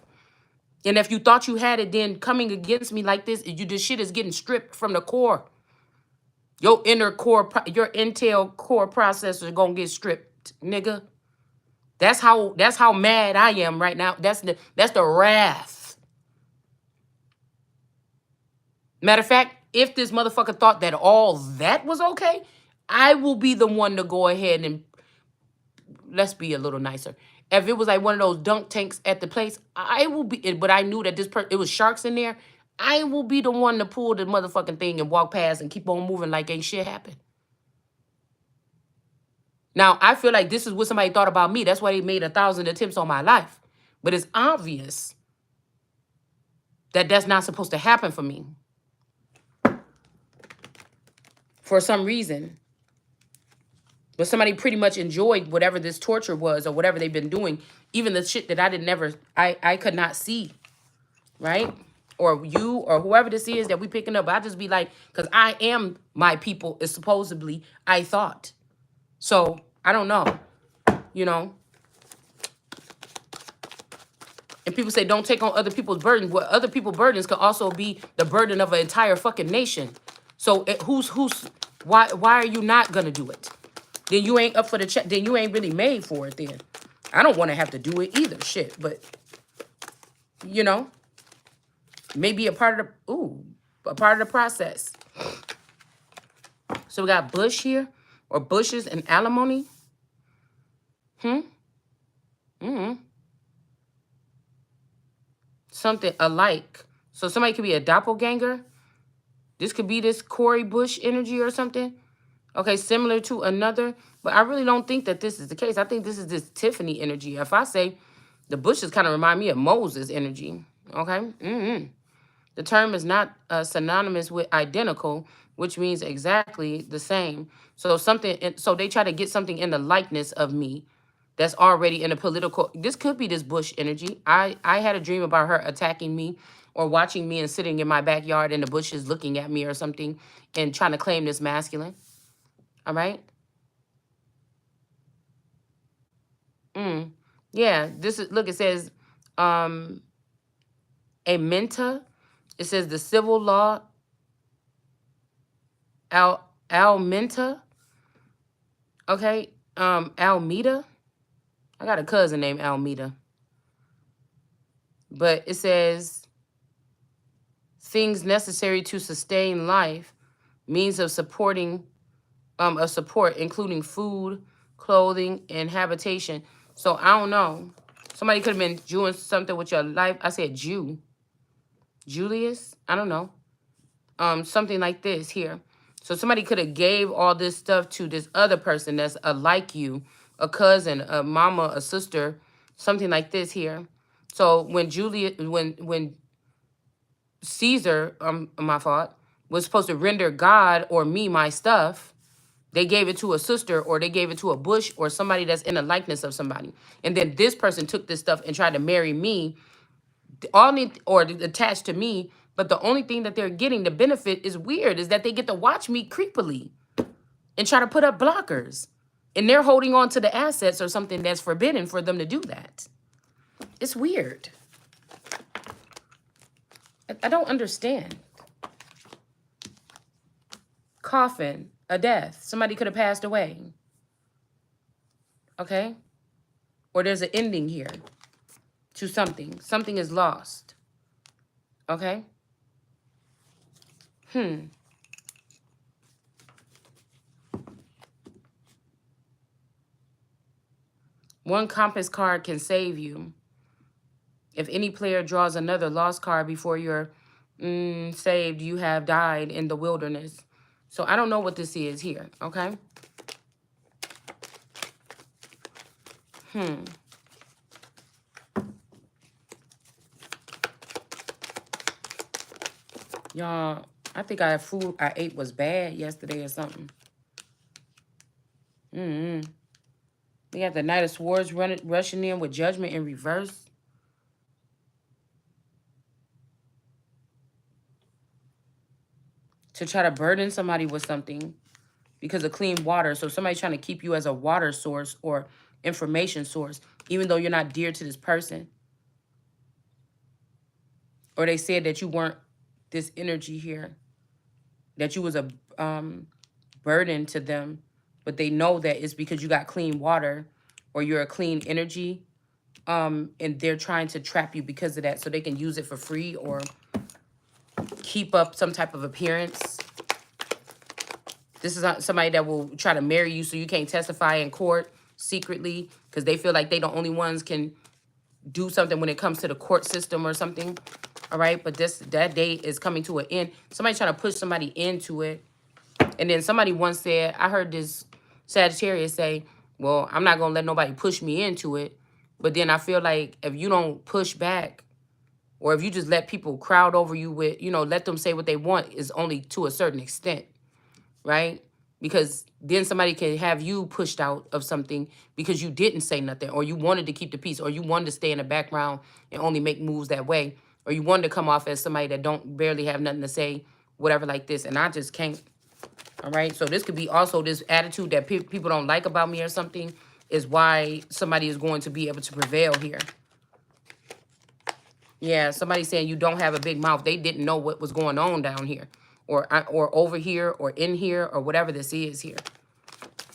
And if you thought you had it, then coming against me like this, this shit is getting stripped from the core. Your inner core, your Intel core processor gonna get stripped, nigga. That's how mad I am right now. That's the wrath. Matter of fact, if this motherfucker thought that all that was okay, I will be the one to go ahead and let's be a little nicer. If it was like one of those dunk tanks at the place, I will be. But I knew that it was sharks in there. I will be the one to pull the motherfucking thing and walk past and keep on moving like ain't shit happened. Now, I feel like this is what somebody thought about me. That's why they made 1,000 attempts on my life. But it's obvious that that's not supposed to happen for me. For some reason. But somebody pretty much enjoyed whatever this torture was or whatever they've been doing. Even the shit that I could not see. Right? Or you or whoever this is that we picking up. I just be like, because I am my people is supposedly, I thought. So, I don't know. You know? And people say, don't take on other people's burdens. Well, other people's burdens could also be the burden of an entire fucking nation. So, why are you not going to do it? Then you ain't up for the check. Then you ain't really made for it then. I don't want to have to do it either. Shit. But, you know, maybe a part of the process. So we got Bush here. Or bushes and alimony. Something alike. So somebody could be a doppelganger. This could be this Corey Bush energy or something. Okay, similar to another. But I really don't think that this is the case. I think this is this Tiffany energy. If I say the bushes kind of remind me of Moses energy. Okay? The term is not synonymous with identical, which means exactly the same. So so they try to get something in the likeness of me that's already in a political. This could be this Bush energy. I had a dream about her attacking me or watching me and sitting in my backyard in the bushes looking at me or something and trying to claim this masculine. All right? Yeah, this is, look, it says a menta. It says the civil law Almenta. Okay. Almeida. I got a cousin named Almeida. But it says things necessary to sustain life, means of supporting of support, including food, clothing, and habitation. So I don't know. Somebody could have been doing something with your life. I said Jew. Julius? I don't know. Something like this here. So somebody could have gave all this stuff to this other person that's like you, a cousin, a mama, a sister, something like this here. So when when Caesar, my fault, was supposed to render God or me my stuff, they gave it to a sister or they gave it to a bush or somebody that's in a likeness of somebody. And then this person took this stuff and tried to marry me, all need or attached to me. But the only thing that they're getting, the benefit is weird, is that they get to watch me creepily and try to put up blockers. And they're holding on to the assets or something that's forbidden for them to do that. It's weird. I don't understand. Coffin, a death. Somebody could have passed away. Okay? Or there's an ending here to something. Something is lost. Okay? One compass card can save you. If any player draws another lost card before you're saved, you have died in the wilderness. So I don't know what this is here, okay? Y'all, I think I food I ate was bad yesterday or something. We got the Knight of Swords rushing in with Judgment in reverse. To try to burden somebody with something because of clean water. So somebody's trying to keep you as a water source or information source, even though you're not dear to this person. Or they said that you weren't this energy here, that you was a burden to them, but they know that it's because you got clean water or you're a clean energy, and they're trying to trap you because of that so they can use it for free or keep up some type of appearance. This is not somebody that will try to marry you so you can't testify in court secretly because they feel like they the only ones can do something when it comes to the court system or something. All right, but that day is coming to an end. Somebody trying to push somebody into it. And then somebody once said, I heard this Sagittarius say, well, I'm not going to let nobody push me into it. But then I feel like if you don't push back or if you just let people crowd over you with, let them say what they want, is only to a certain extent, right? Because then somebody can have you pushed out of something because you didn't say nothing or you wanted to keep the peace or you wanted to stay in the background and only make moves that way or you wanted to come off as somebody that don't barely have nothing to say, whatever like this. And I just can't. All right, so this could be also this attitude that people don't like about me or something is why somebody is going to be able to prevail here. Yeah, somebody saying you don't have a big mouth. They didn't know what was going on down here or over here or in here or whatever this is here.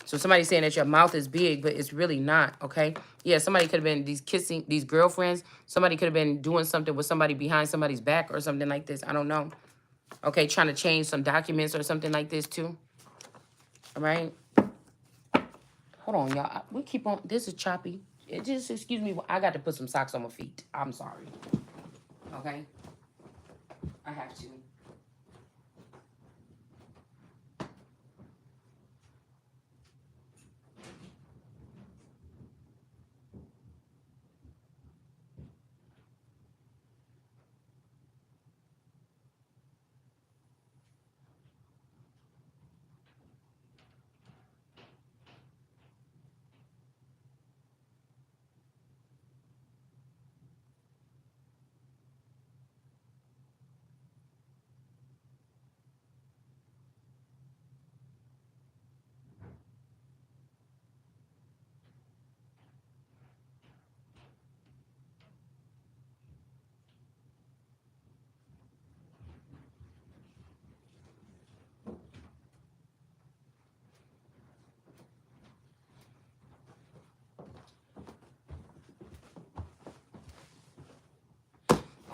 So somebody saying that your mouth is big, but it's really not, okay? Yeah, somebody could have been these girlfriends. Somebody could have been doing something with somebody behind somebody's back or something like this. I don't know. Okay, trying to change some documents or something like this too. All right. Hold on, y'all. We keep on. This is choppy. It just, excuse me. I got to put some socks on my feet. I'm sorry. Okay. I have to.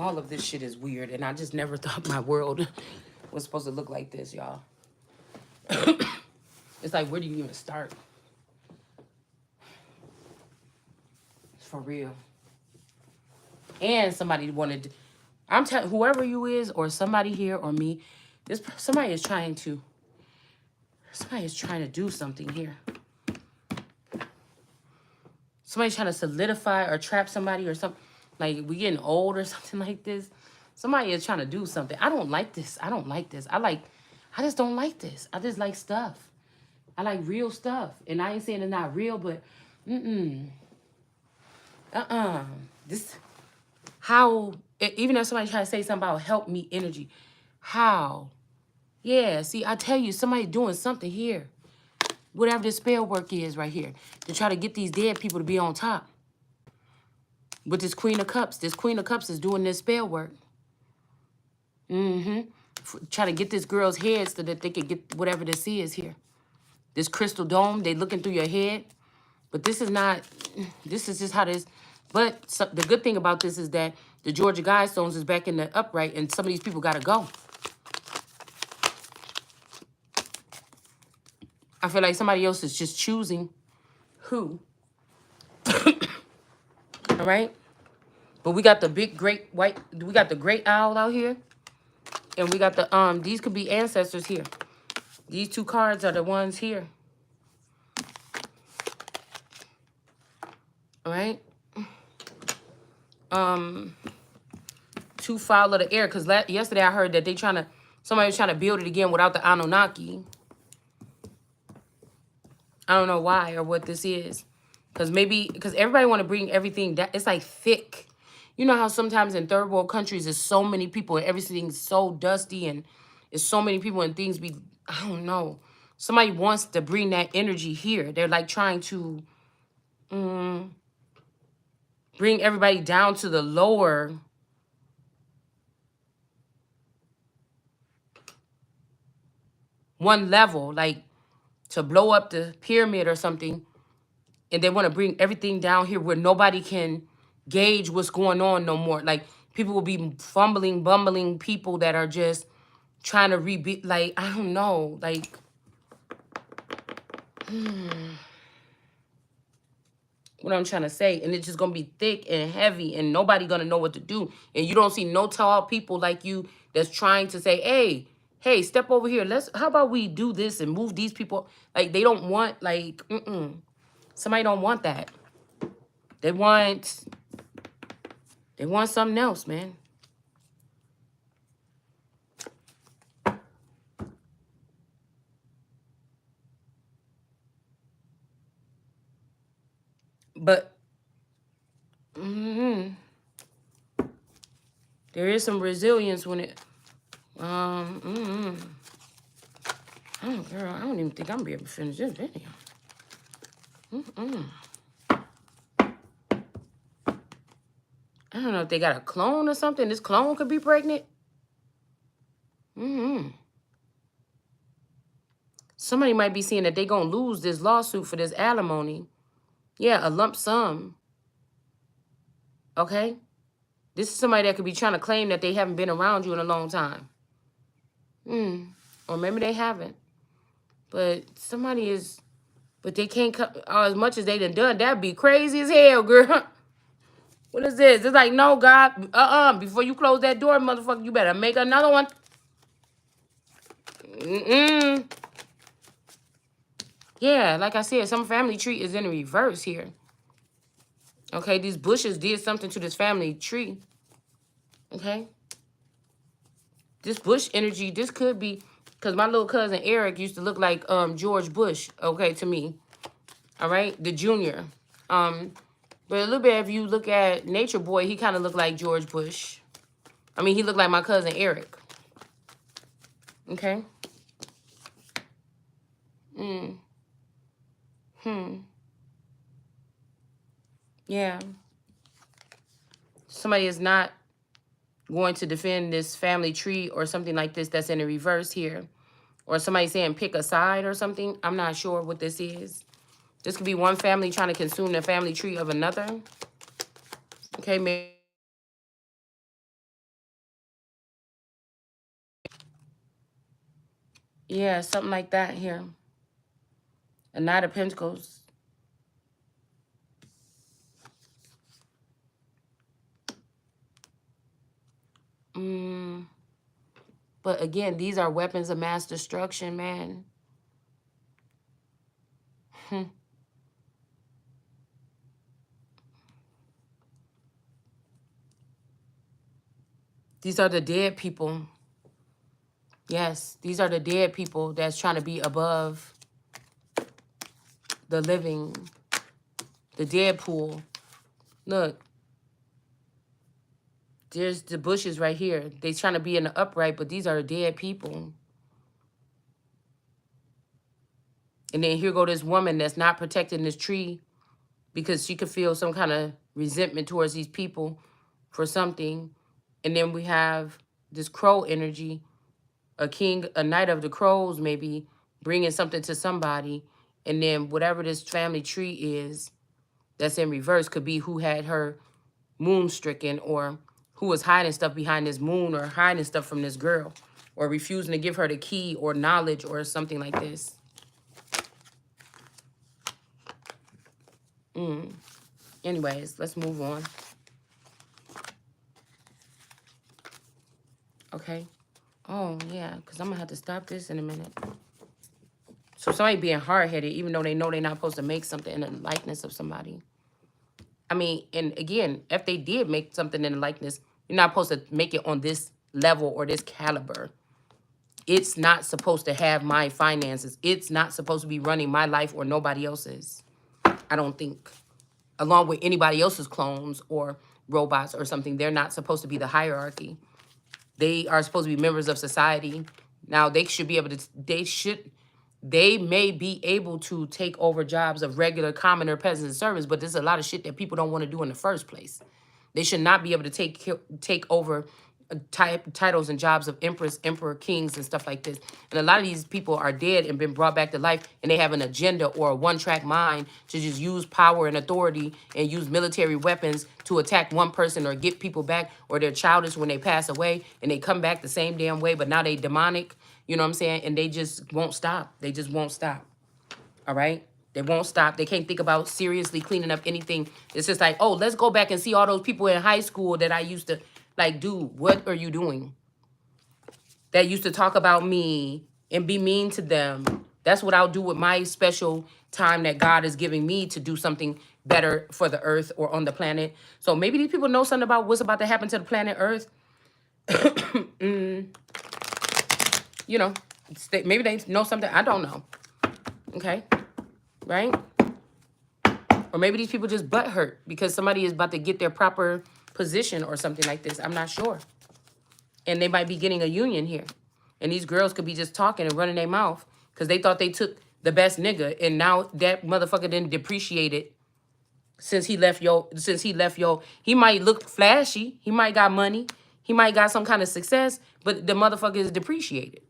All of this shit is weird, and I just never thought my world was supposed to look like this, y'all. It's like, where do you even start? For real. And somebody wanted to, I'm telling whoever you is, or somebody here, or me, somebody is trying to do something here. Somebody's trying to solidify or trap somebody or something. Like, we getting old or something like this. Somebody is trying to do something. I don't like this. I don't like this. I just don't like this. I just like stuff. I like real stuff. And I ain't saying it's not real, but this, how, even if somebody try to say something about help me energy, how? Yeah, see, I tell you, somebody doing something here. Whatever this spell work is right here. To try to get these dead people to be on top. With this Queen of Cups. This Queen of Cups is doing this spell work. Try to get this girl's head so that they could get whatever this is here. This crystal dome, they looking through your head. But this is not, this is just how this, but the good thing about this is that the Georgia Guidestones is back in the upright and some of these people got to go. I feel like somebody else is just choosing who. All right? But we got the big great white, we got the great owl out here. And we got the, these could be ancestors here. These two cards are the ones here. All right? Two foul of the air. Because yesterday I heard that somebody was trying to build it again without the Anunnaki. I don't know why or what this is. Because everybody want to bring everything down. It's like thick. You know how sometimes in third world countries there's so many people and everything's so dusty and it's so many people and things be, I don't know. Somebody wants to bring that energy here. They're like trying to bring everybody down to the lower one level, like to blow up the pyramid or something. And they want to bring everything down here where nobody can gauge what's going on no more. Like, people will be fumbling, bumbling people that are just trying to rebuild. Like, I don't know. Like, what I'm trying to say. And it's just going to be thick and heavy and nobody going to know what to do. And you don't see no tall people like you that's trying to say, hey, step over here. How about we do this and move these people? Like, they don't want, like, somebody don't want that. They want something else, man. But there is some resilience when it oh, girl, I don't even think I'm gonna be able to finish this video. I don't know if they got a clone or something. This clone could be pregnant. Somebody might be seeing that they gonna lose this lawsuit for this alimony. Yeah, a lump sum. Okay? This is somebody that could be trying to claim that they haven't been around you in a long time. Or maybe they haven't. But somebody is, but they can't come as much as they done. That'd be crazy as hell, girl. What is this? It's like, no, God, before you close that door, motherfucker, you better make another one. Yeah, like I said, some family tree is in reverse here. Okay, these bushes did something to this family tree. Okay. This Bush energy, this could be, because my little cousin Eric used to look like George Bush, okay, to me. All right, the junior. But a little bit, if you look at Nature Boy, he kind of looked like George Bush. I mean, he looked like my cousin Eric. Okay. Yeah. Somebody is not going to defend this family tree or something like this that's in the reverse here. Or somebody saying pick a side or something. I'm not sure what this is. This could be one family trying to consume the family tree of another. Okay, maybe Yeah, something like that here. A Knight of Pentacles. But again, these are weapons of mass destruction, man. These are the dead people. Yes, these are the dead people that's trying to be above the living. The dead pool. Look. There's the bushes right here. They trying to be in the upright, but these are dead people. And then here go this woman that's not protecting this tree because she could feel some kind of resentment towards these people for something. And then we have this crow energy, a king, a knight of the crows maybe, bringing something to somebody. And then whatever this family tree is that's in reverse could be who had her moon stricken, or who was hiding stuff behind this moon, or hiding stuff from this girl, or refusing to give her the key or knowledge or something like this. Anyways, let's move on. Okay. Oh, yeah, because I'm going to have to stop this in a minute. So somebody being hard-headed, even though they know they're not supposed to make something in the likeness of somebody. I mean, and again, if they did make something in the likeness, you're not supposed to make it on this level or this caliber. It's not supposed to have my finances. It's not supposed to be running my life or nobody else's. I don't think. Along with anybody else's clones or robots or something, they're not supposed to be the hierarchy. They are supposed to be members of society. Now, they should be able to, they may be able to take over jobs of regular commoner, peasants, and servants, but there's a lot of shit that people don't want to do in the first place. They should not be able to take over titles and jobs of empress, emperor, kings, and stuff like this. And a lot of these people are dead and been brought back to life, and they have an agenda or a one-track mind to just use power and authority and use military weapons to attack one person or get people back, or they're childish when they pass away and they come back the same damn way, but now they demonic, you know what I'm saying? And they just won't stop. They just won't stop. All right? They won't stop. They can't think about seriously cleaning up anything. It's just like, oh, let's go back and see all those people in high school that I used to, like, dude, what are you doing? That used to talk about me and be mean to them. That's what I'll do with my special time that God is giving me to do something better for the earth or on the planet. So maybe these people know something about what's about to happen to the planet Earth. You know, maybe they know something I don't know. Okay? Right? Or maybe these people just butt hurt because somebody is about to get their proper position or something like this. I'm not sure. And they might be getting a union here. And these girls could be just talking and running their mouth because they thought they took the best nigga. And now that motherfucker didn't depreciate it since he left yo. He might look flashy. He might got money. He might got some kind of success. But the motherfucker is depreciated.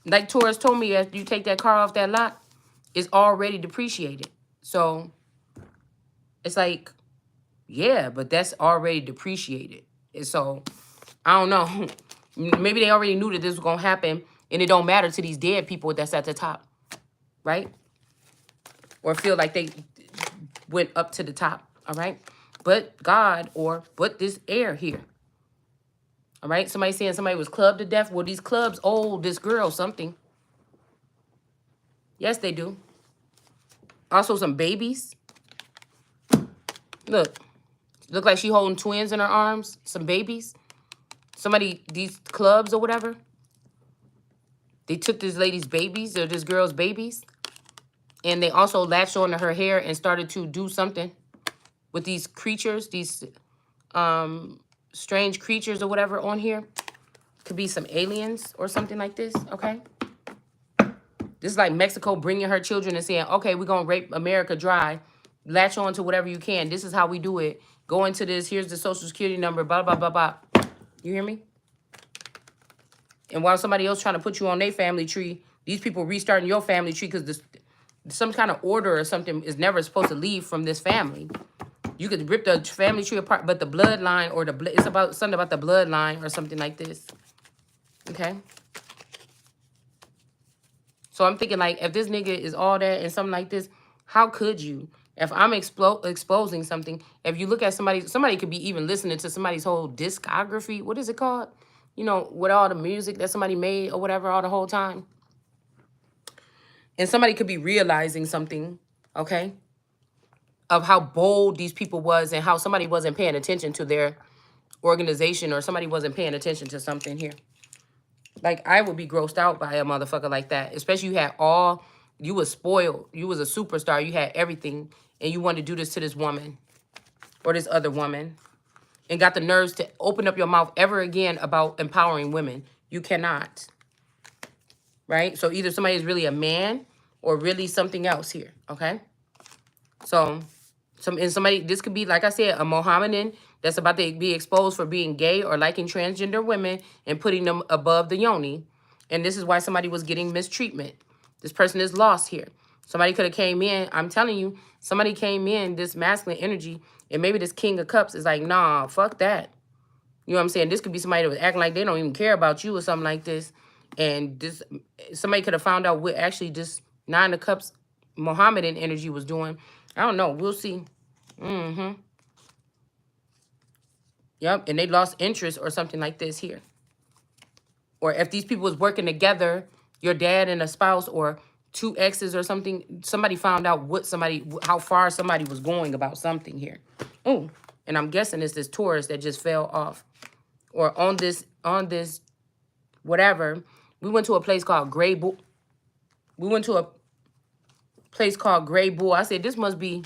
Like Taurus told me, after you take that car off that lot, it's already depreciated. So it's like, yeah, but that's already depreciated. And so I don't know. Maybe they already knew that this was going to happen, and it don't matter to these dead people that's at the top, right? Or feel like they went up to the top, all right? But God, but this air here, all right? Somebody saying somebody was clubbed to death. Well, these clubs owe this girl something. Yes, they do. Also, some babies. Look like she holding twins in her arms. Some babies. Somebody, these clubs or whatever, they took this lady's babies or this girl's babies, and they also latched onto her hair and started to do something with these creatures, these strange creatures or whatever on here. Could be some aliens or something like this, okay? This is like Mexico bringing her children and saying, okay, we're going to rape America dry. Latch on to whatever you can. This is how we do it. Go into this. Here's the social security number, blah, blah, blah, blah. You hear me? And while somebody else trying to put you on their family tree, these people restarting your family tree because some kind of order or something is never supposed to leave from this family. You could rip the family tree apart, but the bloodline or it's about something about the bloodline or something like this. Okay? So I'm thinking like, if this nigga is all that and something like this, how could you? If I'm exposing something, if you look at somebody could be even listening to somebody's whole discography. What is it called? You know, with all the music that somebody made or whatever all the whole time. And somebody could be realizing something, okay, of how bold these people was and how somebody wasn't paying attention to their organization or somebody wasn't paying attention to something here. Like, I would be grossed out by a motherfucker like that. Especially you was spoiled. You was a superstar. You had everything. And you wanted to do this to this woman or this other woman. And got the nerves to open up your mouth ever again about empowering women. You cannot. Right? So either somebody is really a man or really something else here. Okay? So, this could be, like I said, a Mohammedan that's about to be exposed for being gay or liking transgender women and putting them above the yoni. And this is why somebody was getting mistreatment. This person is lost here. Somebody could have came in. I'm telling you, somebody came in, this masculine energy, and maybe this King of Cups is like, nah, fuck that. You know what I'm saying? This could be somebody that was acting like they don't even care about you or something like this. And somebody could have found out what actually this Nine of Cups Mohammedan energy was doing. I don't know. We'll see. Yep. And they lost interest or something like this here. Or if these people was working together, your dad and a spouse or two exes or something, somebody found out how far somebody was going about something here. Oh, and I'm guessing it's this Taurus that just fell off. Or on this, whatever. We went to a place called Gray Bull. I said, this must be...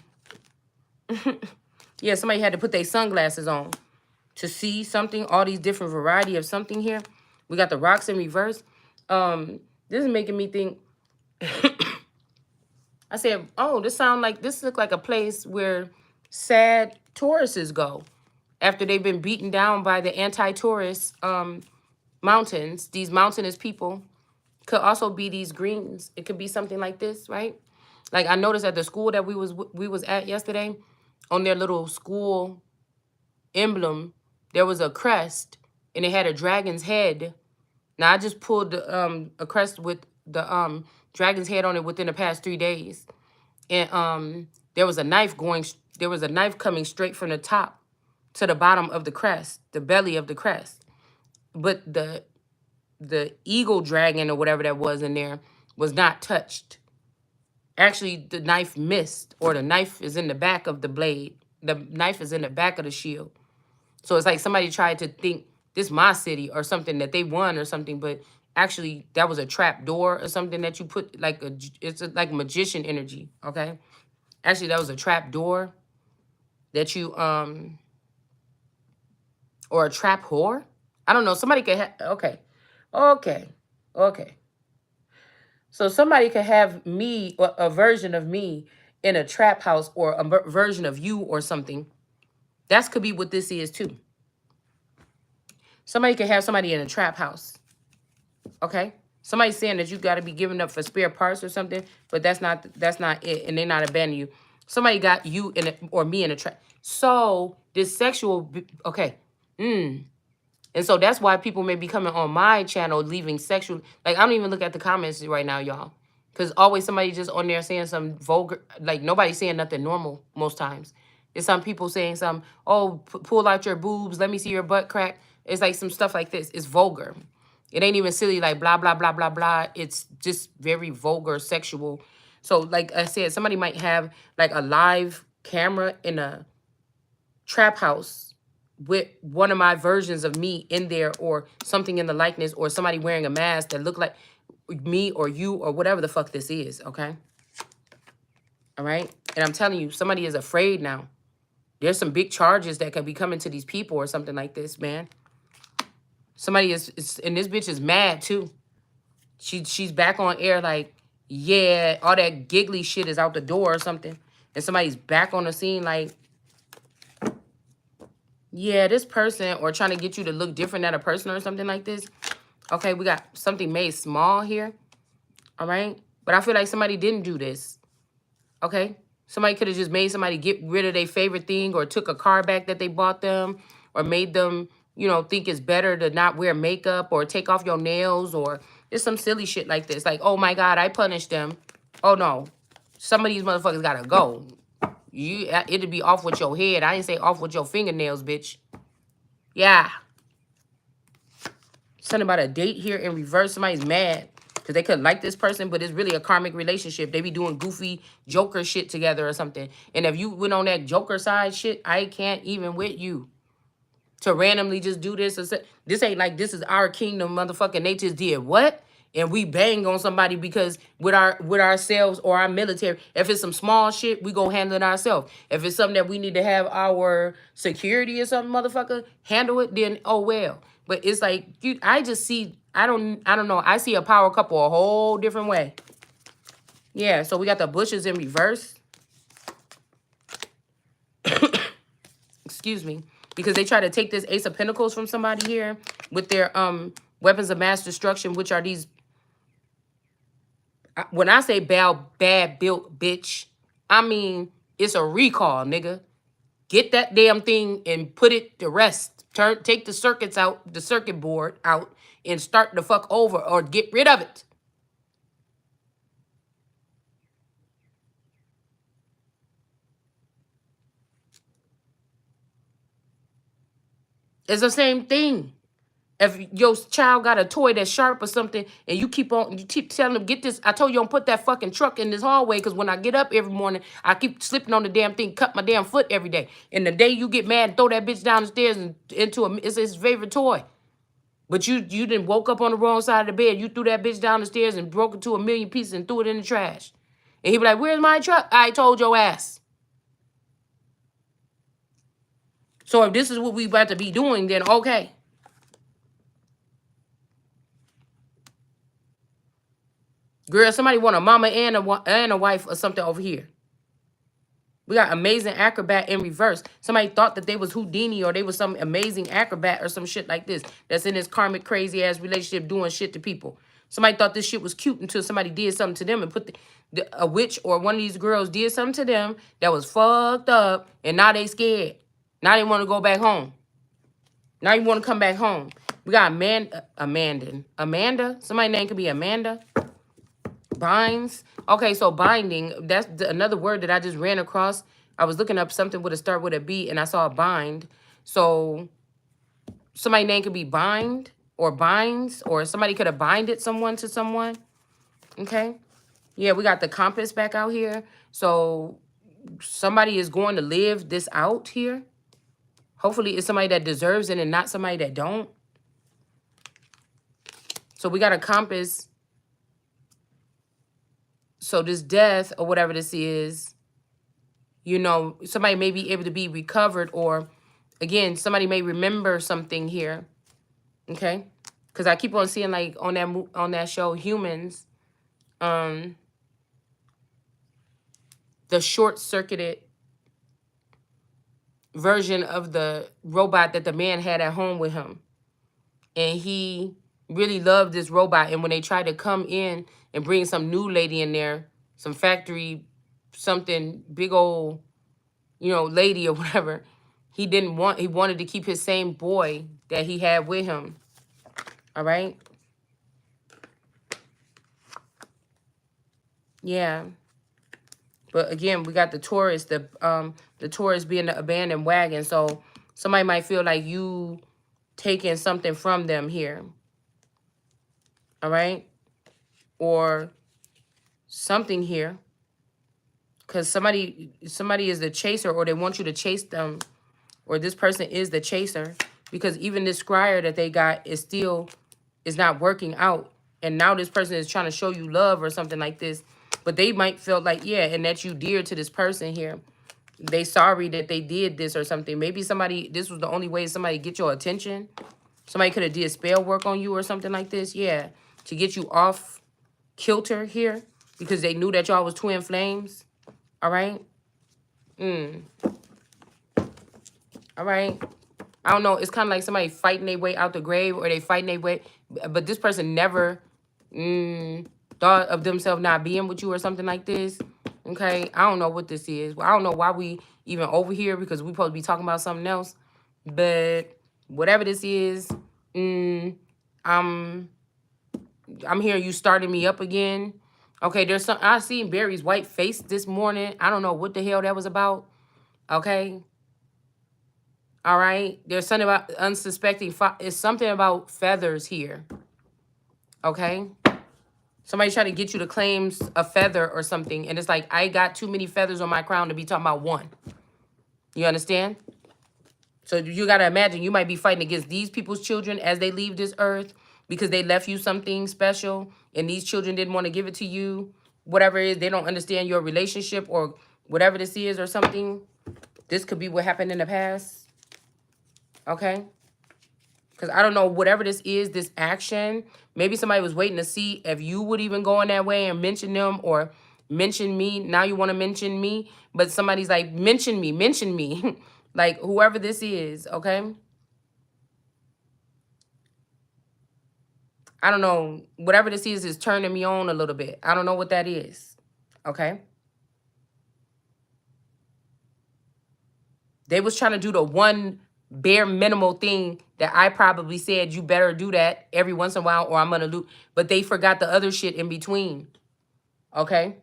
Yeah, somebody had to put their sunglasses on to see something, all these different variety of something here. We got the rocks in reverse. This is making me think... I said, oh, this look like a place where sad Tauruses go after they've been beaten down by the anti-Taurus mountains. These mountainous people could also be these greens. It could be something like this, right? Like I noticed at the school that we was at yesterday, on their little school emblem, there was a crest and it had a dragon's head. Now I just pulled a crest with the dragon's head on it within the past 3 days. And there was a knife coming straight from the top to the bottom of the crest, the belly of the crest. But the eagle dragon or whatever that was in there was not touched. Actually, the knife missed, or the knife is in the back of the blade. The knife is in the back of the shield. So it's like somebody tried to think this my city or something that they won or something, but actually that was a trap door or something that you put like like magician energy, okay? Actually, that was a trap door that you or a trap whore. I don't know. Somebody could have okay. So somebody could have me, or a version of me in a trap house, or a version of you or something. That could be what this is too. Somebody could have somebody in a trap house. Okay? Somebody's saying that you got to be giving up for spare parts or something, but that's not it, and they're not abandoning you. Somebody got you or me in a trap. So this sexual, okay. And so that's why people may be coming on my channel leaving sexual. Like, I don't even look at the comments right now, y'all. Because always somebody just on there saying some vulgar. Like, nobody's saying nothing normal most times. There's some people saying some, oh, pull out your boobs. Let me see your butt crack. It's like some stuff like this. It's vulgar. It ain't even silly like blah, blah, blah, blah, blah. It's just very vulgar, sexual. So, like I said, somebody might have like a live camera in a trap house with one of my versions of me in there, or something in the likeness, or somebody wearing a mask that look like me or you or whatever the fuck this is, okay? All right? And I'm telling you, somebody is afraid now. There's some big charges that could be coming to these people or something like this, man. Somebody is and this bitch is mad too. She's back on air like, yeah, all that giggly shit is out the door or something. And somebody's back on the scene like, yeah, this person, or trying to get you to look different at a person or something like this. Okay, we got something made small here. All right? But I feel like somebody didn't do this. Okay? Somebody could have just made somebody get rid of their favorite thing, or took a car back that they bought them, or made them, you know, think it's better to not wear makeup, or take off your nails, or It's some silly shit like this. Like, oh my God, I punished them. Oh no. Some of these motherfuckers gotta go. It'd be off with your head. I didn't say off with your fingernails, bitch. Yeah. Something about a date here in reverse. Somebody's mad because they could like this person, but it's really a karmic relationship. They be doing goofy Joker shit together or something. And if you went on that Joker side shit, I can't even with you to randomly just do this. This ain't like this is our kingdom, motherfucking. They just did what? And we bang on somebody because with ourselves or our military. If it's some small shit, we go handle it ourselves. If it's something that we need to have our security or something, motherfucker, handle it. Then oh well. But it's like I just see. I don't know. I see a power couple a whole different way. Yeah. So we got the bushes in reverse. Excuse me. Because they try to take this Ace of Pentacles from somebody here with their weapons of mass destruction, which are these. When I say bad built bitch, I mean it's a recall, nigga. Get that damn thing and put it to rest. Take the circuits out, the circuit board out, and start the fuck over or get rid of it. It's the same thing. If your child got a toy that's sharp or something, and you keep telling them, get this. I told you don't put that fucking truck in this hallway because when I get up every morning, I keep slipping on the damn thing, cut my damn foot every day. And the day you get mad and throw that bitch down the stairs and it's his favorite toy. But you didn't woke up on the wrong side of the bed. You threw that bitch down the stairs and broke it to a million pieces and threw it in the trash. And he be like, where's my truck? I told your ass. So if this is what we about to be doing, then okay. Girl, somebody want a mama and a wife or something over here. We got amazing acrobat in reverse. Somebody thought that they was Houdini or they was some amazing acrobat or some shit like this. That's in this karmic crazy ass relationship doing shit to people. Somebody thought this shit was cute until somebody did something to them and put a witch or one of these girls did something to them that was fucked up and now they scared. Now they want to go back home. Now you want to come back home. We got Amanda. Somebody's name could be Amanda. Binds. Okay, so binding, that's another word that I just ran across. I was looking up something with a start with a B and I saw a bind. So somebody's name could be bind or binds or somebody could have binded someone to someone. Okay. Yeah, we got the compass back out here. So somebody is going to live this out here. Hopefully it's somebody that deserves it and not somebody that don't. So we got a compass. So this death or whatever this is, you know, somebody may be able to be recovered or, again, somebody may remember something here, okay? Because I keep on seeing, like, on that show, Humans, the short-circuited version of the robot that the man had at home with him. And he really loved this robot. And when they tried to come in and bring some new lady in there, some factory, something big old, you know, lady or whatever, he wanted to keep his same boy that he had with him. All right. Yeah. But again, we got the Taurus, the Taurus being the abandoned wagon. So somebody might feel like you taking something from them here. All right. Or something here. Because somebody is the chaser or they want you to chase them. Or this person is the chaser. Because even this scryer that they got is not working out. And now this person is trying to show you love or something like this. But they might feel like, yeah, and that you dear to this person here. They sorry that they did this or something. Maybe this was the only way somebody get your attention. Somebody could have did spell work on you or something like this. Yeah, to get you off kilter here. Because they knew that y'all was twin flames. All right? All right? I don't know. It's kind of like somebody fighting their way out the grave or they fighting their way. But this person never thought of themselves not being with you or something like this. Okay? I don't know what this is. I don't know why we even over here because we supposed to be talking about something else. But whatever this is, I'm hearing you starting me up again. Okay, there's some, I seen Barry's white face this morning. I don't know what the hell that was about. Okay. All right. There's something about unsuspecting. It's something about feathers here. Okay. Somebody trying to get you to claim a feather or something. And it's like, I got too many feathers on my crown to be talking about one. You understand? So you got to imagine you might be fighting against these people's children as they leave this earth because they left you something special and these children didn't want to give it to you. Whatever it is, they don't understand your relationship or whatever this is or something. This could be what happened in the past. Okay? Because I don't know, whatever this is, this action, maybe somebody was waiting to see if you would even go in that way and mention them or mention me. Now you want to mention me, but somebody's like, mention me, mention me. Like, whoever this is, okay? I don't know. Whatever this is turning me on a little bit. I don't know what that is, okay? They was trying to do the one bare minimal thing that I probably said, you better do that every once in a while or I'm going to lose. But they forgot the other shit in between, okay?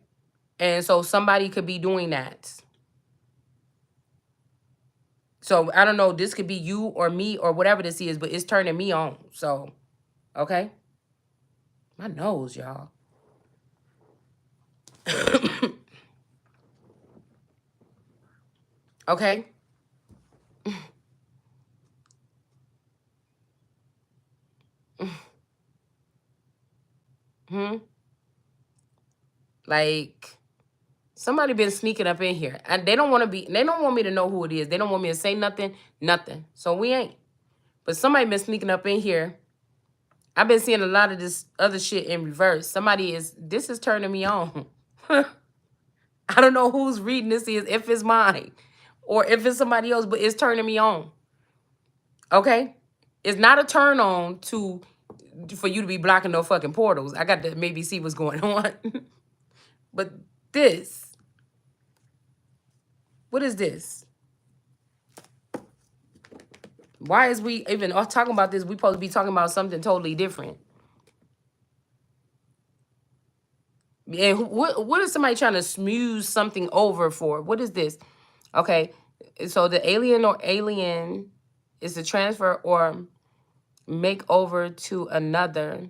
And so somebody could be doing that. So I don't know. This could be you or me or whatever this is, but it's turning me on. So, okay? My nose, y'all. Okay? Like, somebody been sneaking up in here. And they don't want to be, they don't want me to know who it is. They don't want me to say nothing, nothing. So we ain't. But somebody been sneaking up in here. I've been seeing a lot of this other shit in reverse. This is turning me on. I don't know whose reading this is, if it's mine or if it's somebody else, but it's turning me on. Okay? It's not a turn on for you to be blocking no fucking portals. I got to maybe see what's going on. But this, what is this? Why is we even talking about this? We supposed to be talking about something totally different. And what is somebody trying to smooth something over for? What is this? Okay, so the alien is to transfer or make over to another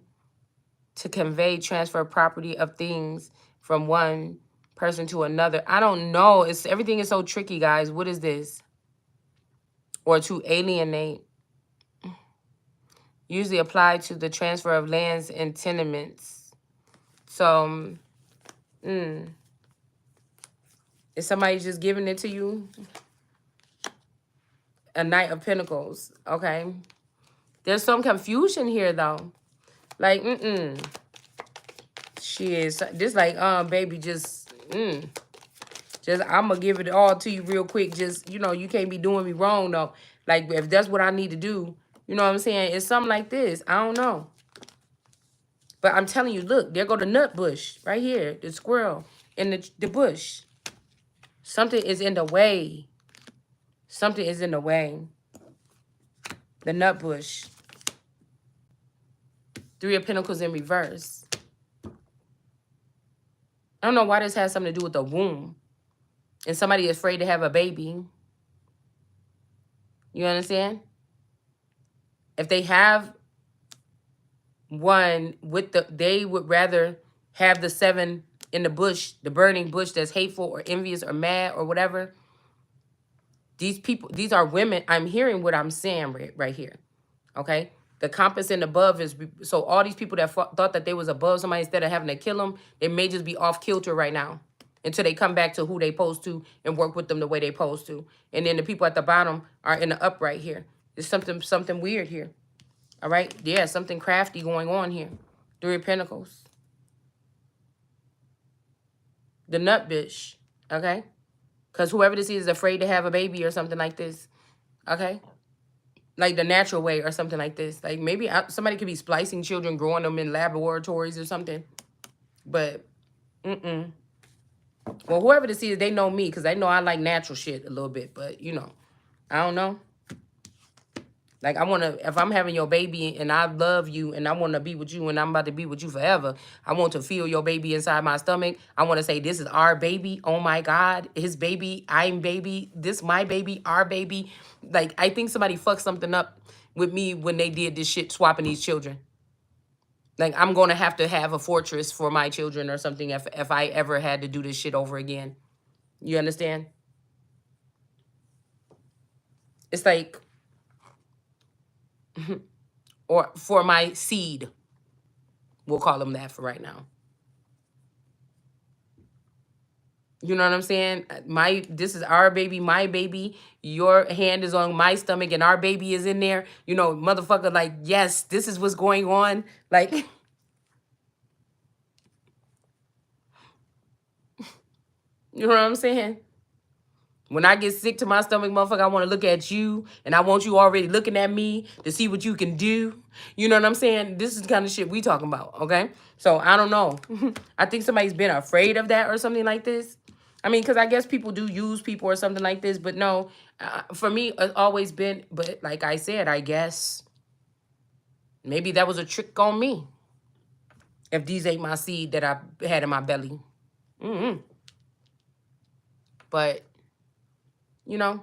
to convey, transfer property of things from one person to another. I don't know. Everything is so tricky, guys. What is this? Or to alienate. Usually applied to the transfer of lands and tenements. So, is somebody just giving it to you? A Knight of Pentacles. Okay. There's some confusion here, though. Like, She is. This like, baby, just, I'm going to give it all to you real quick. Just, you can't be doing me wrong, though. Like, if that's what I need to do, you know what I'm saying? It's something like this. I don't know. But I'm telling you, look, there go the nut bush right here. The squirrel in the bush. Something is in the way. Something is in the way. The nut bush. 3 of Pentacles in reverse. I don't know why this has something to do with the womb. And somebody is afraid to have a baby. You understand? If they have one they would rather have the 7 in the bush, the burning bush that's hateful or envious or mad or whatever. These people, these are women. I'm hearing what I'm saying right here. Okay? The compass and above is, so all these people that thought that they was above somebody instead of having to kill them, they may just be off kilter right now until they come back to who they supposed to and work with them the way they supposed to. And then the people at the bottom are in the upright here. There's something weird here. All right? Yeah, something crafty going on here. 3 of Pentacles. The nut bitch. Okay? Because whoever this is afraid to have a baby or something like this. Okay? Like the natural way or something like this. Like maybe somebody could be splicing children, growing them in laboratories or something. But, Well, whoever this is, they know me because they know I like natural shit a little bit. But, I don't know. Like, I want to, if I'm having your baby and I love you and I want to be with you and I'm about to be with you forever, I want to feel your baby inside my stomach. I want to say, this is our baby. Oh my God, his baby, I'm baby, this my baby, our baby. Like, I think somebody fucked something up with me when they did this shit, swapping these children. Like, I'm going to have a fortress for my children or something if I ever had to do this shit over again. You understand? It's like, or for my seed. We'll call them that for right now. You know what I'm saying? This is our baby, my baby. Your hand is on my stomach and our baby is in there. You know, motherfucker, like, yes, this is what's going on. Like, you know what I'm saying? When I get sick to my stomach, motherfucker, I want to look at you and I want you already looking at me to see what you can do. You know what I'm saying? This is the kind of shit we talking about, okay? So, I don't know. I think somebody's been afraid of that or something like this. I mean, because I guess people do use people or something like this, but no, for me, it's always been, but like I said, I guess maybe that was a trick on me. If these ain't my seed that I had in my belly. But, you know,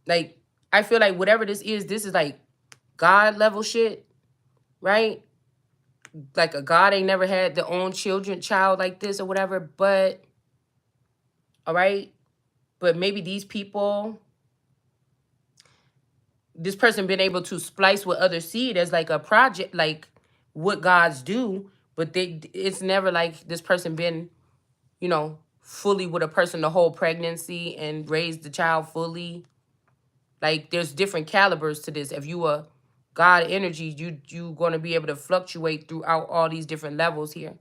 like, I feel like whatever this is like God level shit, right? Like, a God ain't never had their own child like this or whatever, but, all right? But maybe these people, this person been able to splice with other seed as like a project, like what gods do, but it's never like this person been, you know, fully with a person the whole pregnancy and raised the child fully. Like, there's different calibers to this. If you a God energy, you going to be able to fluctuate throughout all these different levels here.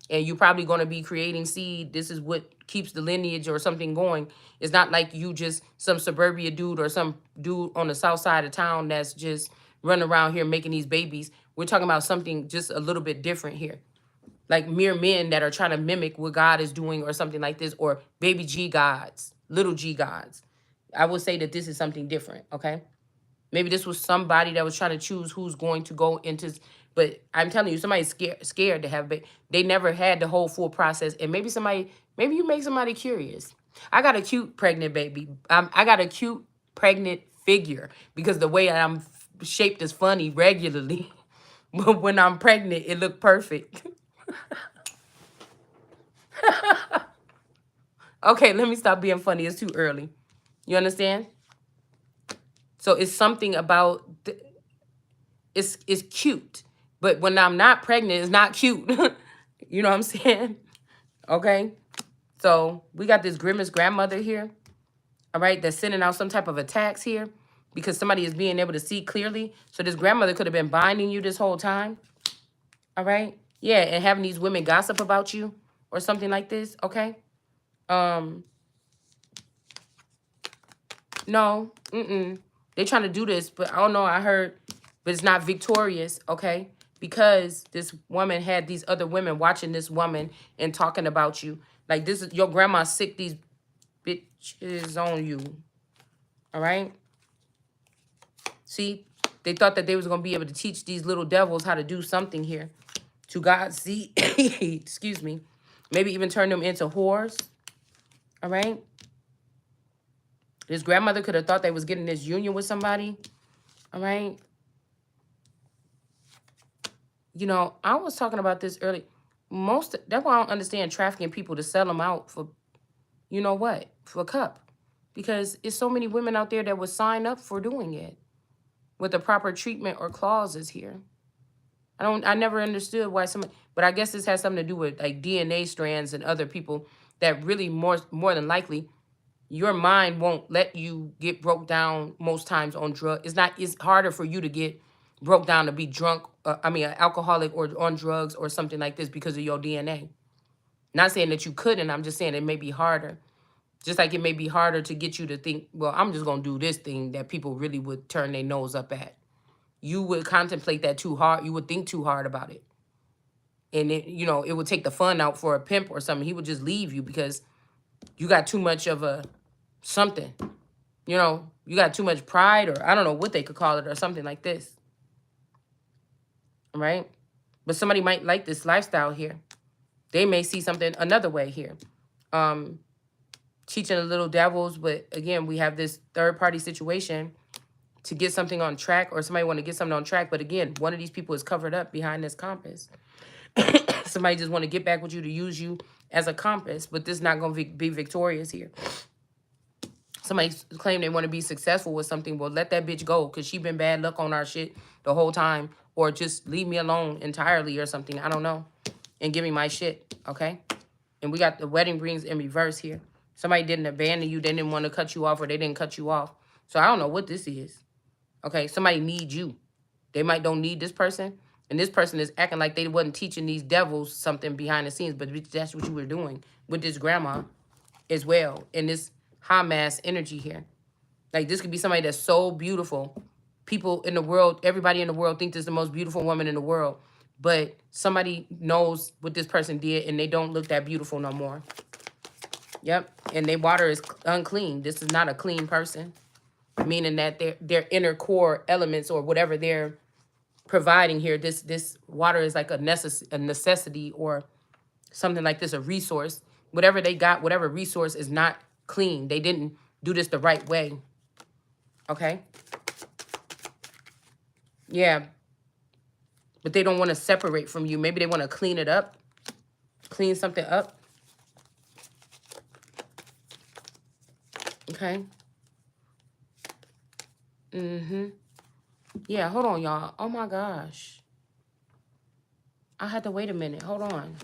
And you're probably going to be creating seed. This is what keeps the lineage or something going. It's not like you just some suburbia dude or some dude on the south side of town that's just running around here making these babies. We're talking about something just a little bit different here. Like mere men that are trying to mimic what God is doing or something like this, or baby G gods, little G gods. I would say that this is something different, okay? Maybe this was somebody that was trying to choose who's going to go into, but I'm telling you, somebody's scared to have, they never had the whole full process. And maybe you make somebody curious. I got a cute pregnant baby. I got a cute pregnant figure because the way I'm shaped is funny regularly. But when I'm pregnant, it look perfect. Okay, let me stop being funny. It's too early. You understand? So it's something about, it's cute. But when I'm not pregnant, it's not cute. You know what I'm saying? Okay? So we got this grimace grandmother here. All right? That's sending out some type of attacks here because somebody is being able to see clearly. So this grandmother could have been binding you this whole time. All right? Yeah, and having these women gossip about you or something like this. Okay? No. They trying to do this, but I don't know. I heard, but it's not victorious, okay? Because this woman had these other women watching this woman and talking about you. Like, this is your grandma sick these bitches on you. All right? See? They thought that they was going to be able to teach these little devils how to do something here. To God, see? Excuse me. Maybe even turn them into whores. All right? This grandmother could have thought they was getting this union with somebody. All right? You know, I was talking about this early. That's why I don't understand trafficking people to sell them out for, you know what, for a cup. Because it's so many women out there that would sign up for doing it with the proper treatment or clauses here. I never understood why somebody, but I guess this has something to do with like DNA strands and other people that really more than likely your mind won't let you get broke down most times on drugs. It's harder for you to get broke down to be drunk, an alcoholic or on drugs or something like this because of your DNA. Not saying that you couldn't, I'm just saying it may be harder. Just like it may be harder to get you to think, well, I'm just going to do this thing that people really would turn their nose up at. You would contemplate that too hard. You would think too hard about it. And it would take the fun out for a pimp or something. He would just leave you because you got too much of a something. You know, you got too much pride, or I don't know what they could call it, or something like this. Right? But somebody might like this lifestyle here. They may see something another way here. Teaching the little devils, but again, we have this third party situation to get something on track, or somebody want to get something on track. But again, one of these people is covered up behind this compass. Somebody just want to get back with you to use you as a compass, but this is not going to be victorious here. Somebody claim they want to be successful with something. Well, let that bitch go, because she been bad luck on our shit the whole time. Or just leave me alone entirely or something. I don't know. And give me my shit, okay? And we got the wedding rings in reverse here. Somebody didn't abandon you. They didn't want to cut you off, or they didn't cut you off. So I don't know what this is. Okay, somebody needs you. They might don't need this person. And this person is acting like they wasn't teaching these devils something behind the scenes. But that's what you were doing with this grandma as well. In this high mass energy here. Like, this could be somebody that's so beautiful. People in the world, everybody in the world thinks this is the most beautiful woman in the world. But somebody knows what this person did, and they don't look that beautiful no more. Yep. And their water is unclean. This is not a clean person. Meaning that their inner core elements, or whatever they're providing here, this water is like a necessity, or something like this, a resource. Whatever they got, whatever resource is not clean. They didn't do this the right way. Okay? Yeah. But they don't want to separate from you. Maybe they want to clean it up. Clean something up. Okay? Yeah, hold on, y'all. Oh, my gosh. I had to wait a minute. Hold on.